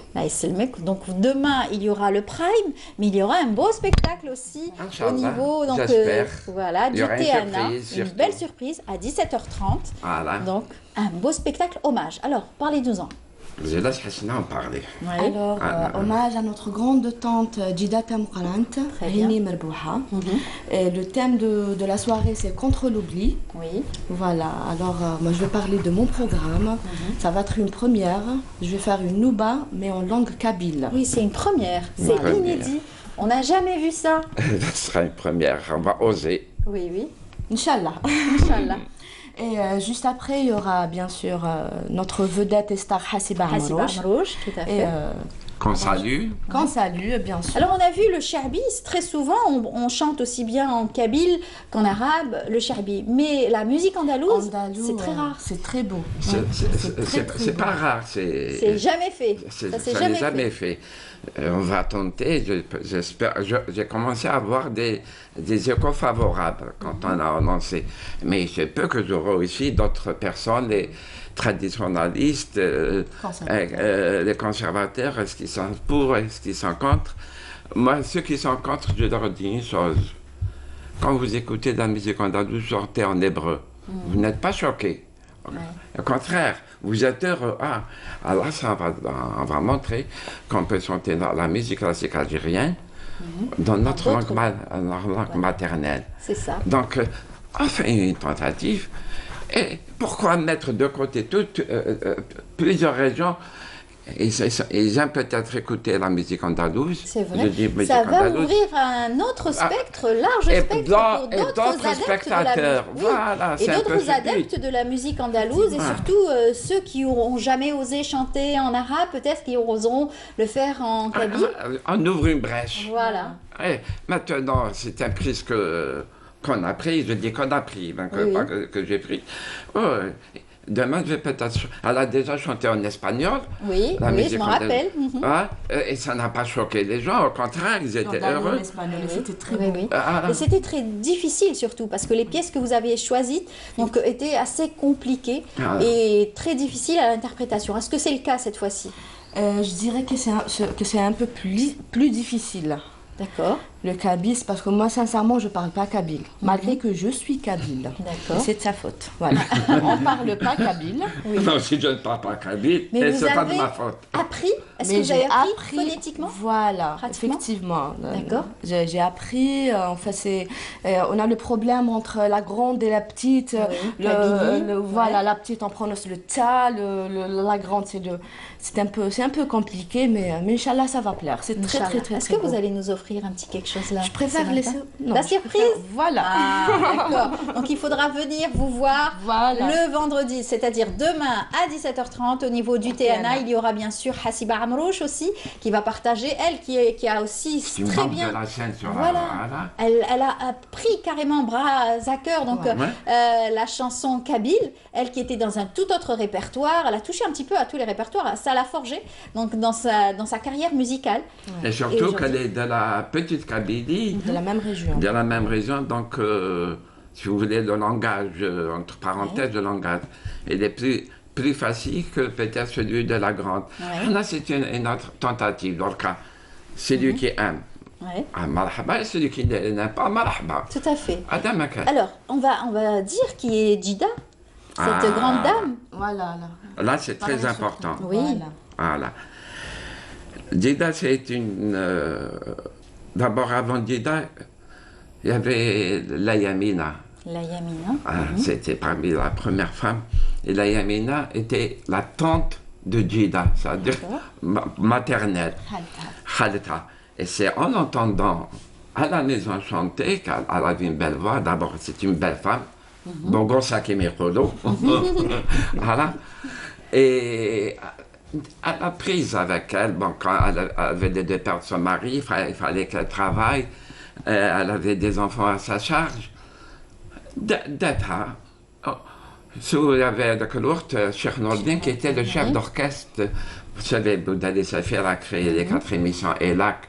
Donc demain, il y aura le prime, mais il y aura un beau spectacle aussi au niveau du Théana. Une belle surprise à 17h30. Voilà. Donc, un beau spectacle hommage. Alors, parlez-nous-en. Je laisse Hasna en parler. Alors, hommage à notre grande tante Djidata Moukalant, Rini Merbouha. Le thème de la soirée, c'est contre l'oubli. Oui. Voilà, alors moi je vais parler de mon programme. Ça va être une première. Je vais faire une nouba, mais en langue kabyle. Oui, c'est une première. C'est inédit. On n'a jamais vu ça. Ce sera une première. On va oser. Oui, oui. Inch'Allah. Inch'Allah. Et juste après, il y aura bien sûr notre vedette et star Hassiba Amrouche. Tout à fait. Qu'on salue. Qu'on salue, bien sûr. Alors, on a vu le cherbi, très souvent, on chante aussi bien en kabyle qu'en arabe, le cherbi. Mais la musique andalouse, c'est très rare. C'est très beau. C'est pas rare. C'est jamais fait. Ça s'est jamais fait. On va tenter, j'espère. J'ai commencé à avoir des échos favorables quand on a annoncé. Mais je peux que j'aurai aussi d'autres personnes, les traditionnalistes, les conservateurs, est-ce qu'ils sont pour, est-ce qu'ils sont contre. Moi, ceux qui sont contre, je leur dis une chose. Quand vous écoutez de la musique andalouse chantée en hébreu, vous n'êtes pas choqués. Au contraire, vous êtes heureux. Alors ça on va montrer qu'on peut chanter la musique classique algérienne dans notre langue maternelle. C'est ça. Donc, on fait une tentative. Et pourquoi mettre de côté plusieurs régions? Ils aiment peut-être écouter la musique andalouse. C'est vrai. Ça va ouvrir un autre spectre, large spectre pour d'autres spectateurs. Voilà, et d'autres adeptes de la musique andalouse et surtout ceux qui n'auront jamais osé chanter en arabe, peut-être qu'ils oseront le faire en kabyle. On ouvre une brèche. Voilà. Et maintenant, c'est un prix qu'on a pris, je dis qu'on a pris, que j'ai pris. Demain, je vais peut-être... Elle a déjà chanté en espagnol. Oui, je m'en rappelle. Et ça n'a pas choqué les gens. Au contraire, ils étaient heureux. C'était très beau. Et c'était très difficile surtout, parce que les pièces que vous avez choisies étaient assez compliquées et très difficiles à l'interprétation. Est-ce que c'est le cas cette fois-ci? Je dirais que c'est un peu plus difficile. D'accord. Le kabyle, c'est parce que moi, sincèrement, je ne parle pas kabyle, malgré que je suis kabyle. D'accord. C'est de sa faute. Voilà. On ne parle pas kabyle. Oui. Non, si je ne parle pas kabyle, c'est pas de ma faute. Appris? Est-ce que vous avez appris phonétiquement? Voilà, effectivement. D'accord. J'ai appris, enfin, on a le problème entre la grande et la petite. Oui. Voilà, la petite, on prononce le ta, la grande, c'est un peu compliqué, mais Inch'Allah, ça va plaire. C'est très, très, très, Est-ce que vous allez nous offrir un petit quelque chose là? Je préfère laisser... La surprise? Voilà. Ah, d'accord. Donc il faudra venir vous voir le vendredi, c'est-à-dire demain à 17h30 au niveau du TNA. Il y aura bien sûr Hassiba Amrouche aussi qui va partager, elle qui a aussi très bien... de la scène sur Elle a pris carrément bras à cœur donc la chanson kabyle, elle qui était dans un tout autre répertoire, elle a touché un petit peu à tous les répertoires, ça l'a forgé donc dans sa carrière musicale. Et surtout qu'elle est de la petite Kabylie. De la même région. De la même région, donc si vous voulez le langage, entre parenthèses, le langage, il est plus facile que peut-être celui de la grande. Là, c'est une autre tentative, dans le cas, celui qui aime. Marhaba, et celui qui n'aime pas, marhaba. Tout à fait. Adam, alors, on va dire qui est Djida, cette grande dame. Voilà. Là, c'est très important. Oui. Voilà. Djida, c'est une... D'abord, avant Djida, il y avait la Yamina. La Yamina. C'était parmi la première femme. Et la Yamina était la tante de Djida, c'est-à-dire maternelle. Khalta. Et c'est en entendant à la maison chanter qu'elle avait une belle voix. D'abord, c'est une belle femme. Bongo Sakimikolo. Voilà. Et elle a prise avec elle. Bon, quand elle avait de perdre son mari, il fallait qu'elle travaille. Elle avait des enfants à sa charge. D'être. Il y avait Cheikh Nordin qui était le chef d'orchestre. Vous savez, Boudali Safir a créé les 4 émissions ELAC.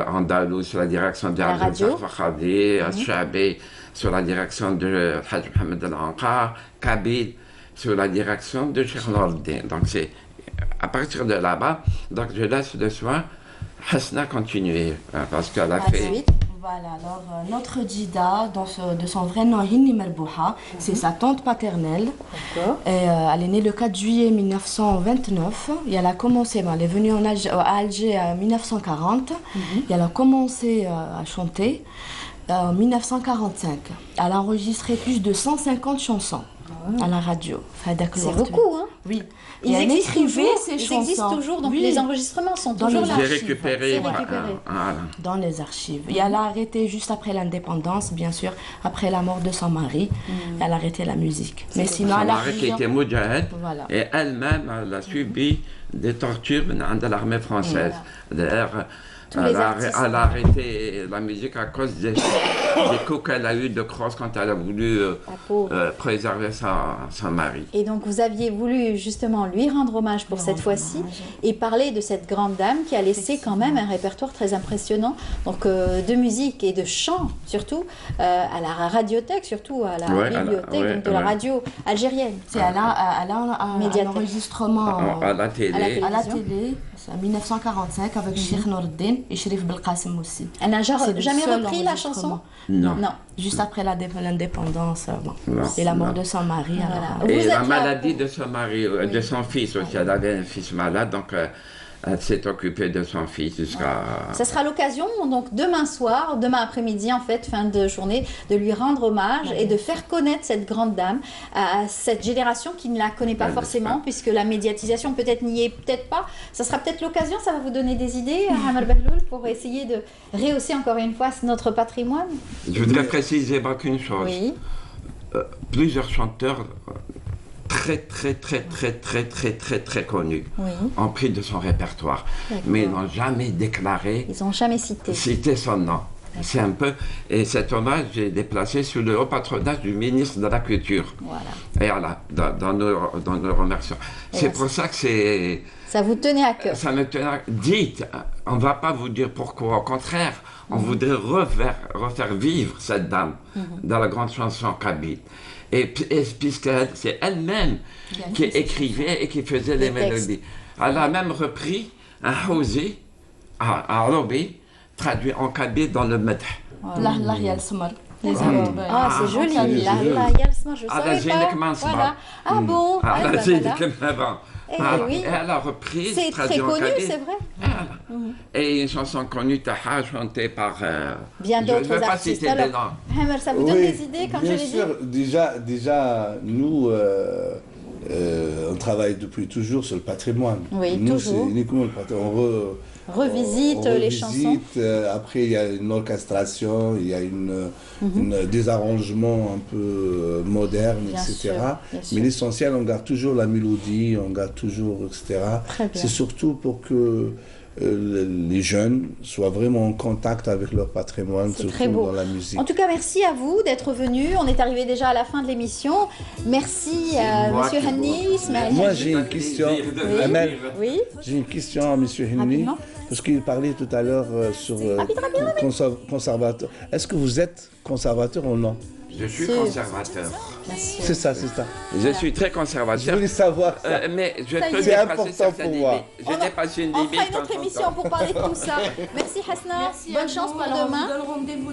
Andalou sur la direction de Abdel Fakhadi, Al-Shabi sur la direction de Haj Mohamed Al-Anqar, Kabyle sur la direction de Cheikh Nordin. Donc c'est à partir de là-bas, donc je laisse de soin Hasna continuer parce qu'elle a fait... Voilà, alors notre Djida, de son vrai nom, Hinni Merbouha, c'est sa tante paternelle. Elle est née le 4 juillet 1929 et elle a commencé, elle est venue à Alger en 1940 et elle a commencé à chanter en 1945. Elle a enregistré plus de 150 chansons à la radio. C'est beaucoup, hein? Oui. Ils existent toujours, donc les enregistrements sont toujours là. C'est récupéré. Dans les archives. Et elle a arrêté juste après l'indépendance, bien sûr, après la mort de son mari. Elle a arrêté la musique. Mais sinon, son mari qui était Moudjahid, et elle-même, elle a subi des tortures de l'armée française. D'ailleurs, elle a arrêté la musique à cause des coups qu'elle a eu de crosse quand elle a voulu préserver son mari. Et donc vous aviez voulu justement lui rendre hommage pour cette fois-ci et parler de cette grande dame qui a laissé quand même un répertoire très impressionnant, donc de musique et de chant surtout, à la radiothèque, surtout à la bibliothèque de la radio algérienne. Elle a un enregistrement à la télé. En 1945 avec Cheikh Nordin et Sherif Belkacem aussi. Elle n'a jamais repris la chanson? Non. Juste après l'indépendance et la mort de son mari. Et la maladie de son mari, de son fils aussi. Elle avait un fils malade, donc elle s'est occupée de son fils jusqu'à... Ça sera l'occasion, donc demain soir, demain après-midi en fait, fin de journée, de lui rendre hommage et de faire connaître cette grande dame à cette génération qui ne la connaît pas forcément, puisque la médiatisation peut-être n'y est peut-être pas. Ça sera peut-être l'occasion, ça va vous donner des idées, Amar Behloul, pour essayer de rehausser encore une fois notre patrimoine. Je voudrais préciser qu'une chose. Oui. Plusieurs chanteurs très connus ont pris de son répertoire, mais ils n'ont jamais déclaré. Ils n'ont jamais cité son nom. C'est un peu, et cet hommage est déplacé sous le haut patronage du ministre de la Culture. Et voilà, dans nos remerciements. C'est pour ça que c'est... Ça vous tenait à cœur. Ça me tenait à cœur. Dites, on ne va pas vous dire pourquoi, au contraire, on voudrait refaire vivre cette dame dans la grande chanson kabyle. Et puisque c'est elle-même qui écrivait et qui faisait les mélodies. Elle a même repris un houzi, un arabi, traduit en kabyle dans le madh. Ah, c'est joli. Là, il y a le smart, je savais pas. Voilà. Ah bon. Et elle a repris. C'est très connu, c'est vrai. Et une chanson connue, Taha, chantée par. Bien d'autres artistes. Alors, Hammer, ça vous donne des idées quand je l'ai dit? Bien sûr, déjà, nous, on travaille depuis toujours sur le patrimoine. Oui, nous, toujours. C'est uniquement le patrimoine. On revisite les chansons. Après, il y a une orchestration, il y a des arrangements un peu modernes, bien etc. Sûr. Mais l'essentiel, on garde toujours la mélodie, on garde toujours, etc. C'est surtout pour que les jeunes soient vraiment en contact avec leur patrimoine, surtout dans la musique. En tout cas, merci à vous d'être venus. On est arrivé déjà à la fin de l'émission. Merci à Monsieur Hannis. Moi, j'ai une question. Amel, oui. J'ai une question à Monsieur Hannis. Parce qu'il parlait tout à l'heure sur conservateur. Est-ce que vous êtes conservateur ou non? Je suis conservateur. C'est ça. Je suis très conservateur. Je voulais savoir ça. Mais je peux c'est important pour moi. Je dépasse une limite. On fera une autre émission pour parler de tout ça. Merci Hasna. Bonne chance pour demain.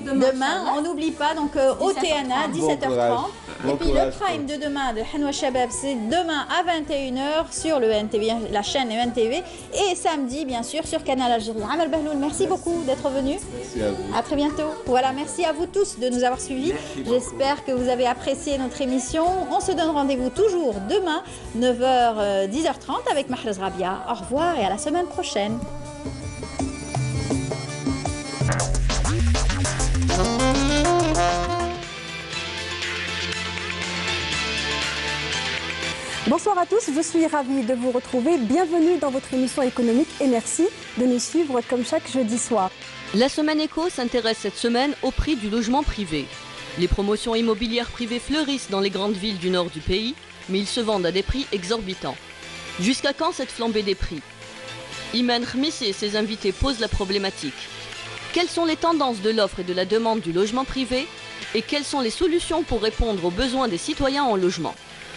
Demain, on n'oublie pas, donc au TNA, 17h30. Et puis le prime de demain de Hanwa Shabab, c'est demain à 21h sur le NTV, la chaîne NTV. Et samedi, bien sûr, sur Canal Algérie. Amal Bahloul, merci beaucoup d'être venu. Merci à vous. À très bientôt. Voilà, merci à vous tous de nous avoir suivis. J'espère que vous avez apprécié notre émission. On se donne rendez-vous toujours demain, 9h, 10h30 avec Mahrez Rabia. Au revoir et à la semaine prochaine. Bonsoir à tous, je suis ravie de vous retrouver. Bienvenue dans votre émission économique et merci de nous suivre comme chaque jeudi soir. La Semaine Éco s'intéresse cette semaine au prix du logement privé. Les promotions immobilières privées fleurissent dans les grandes villes du nord du pays, mais ils se vendent à des prix exorbitants. Jusqu'à quand cette flambée des prix? Iman Khmissi et ses invités posent la problématique. Quelles sont les tendances de l'offre et de la demande du logement privé? Et quelles sont les solutions pour répondre aux besoins des citoyens en logement?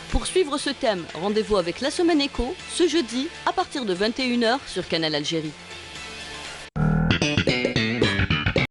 Pour suivre ce thème, rendez-vous avec La Semaine Éco, ce jeudi, à partir de 21h sur Canal Algérie.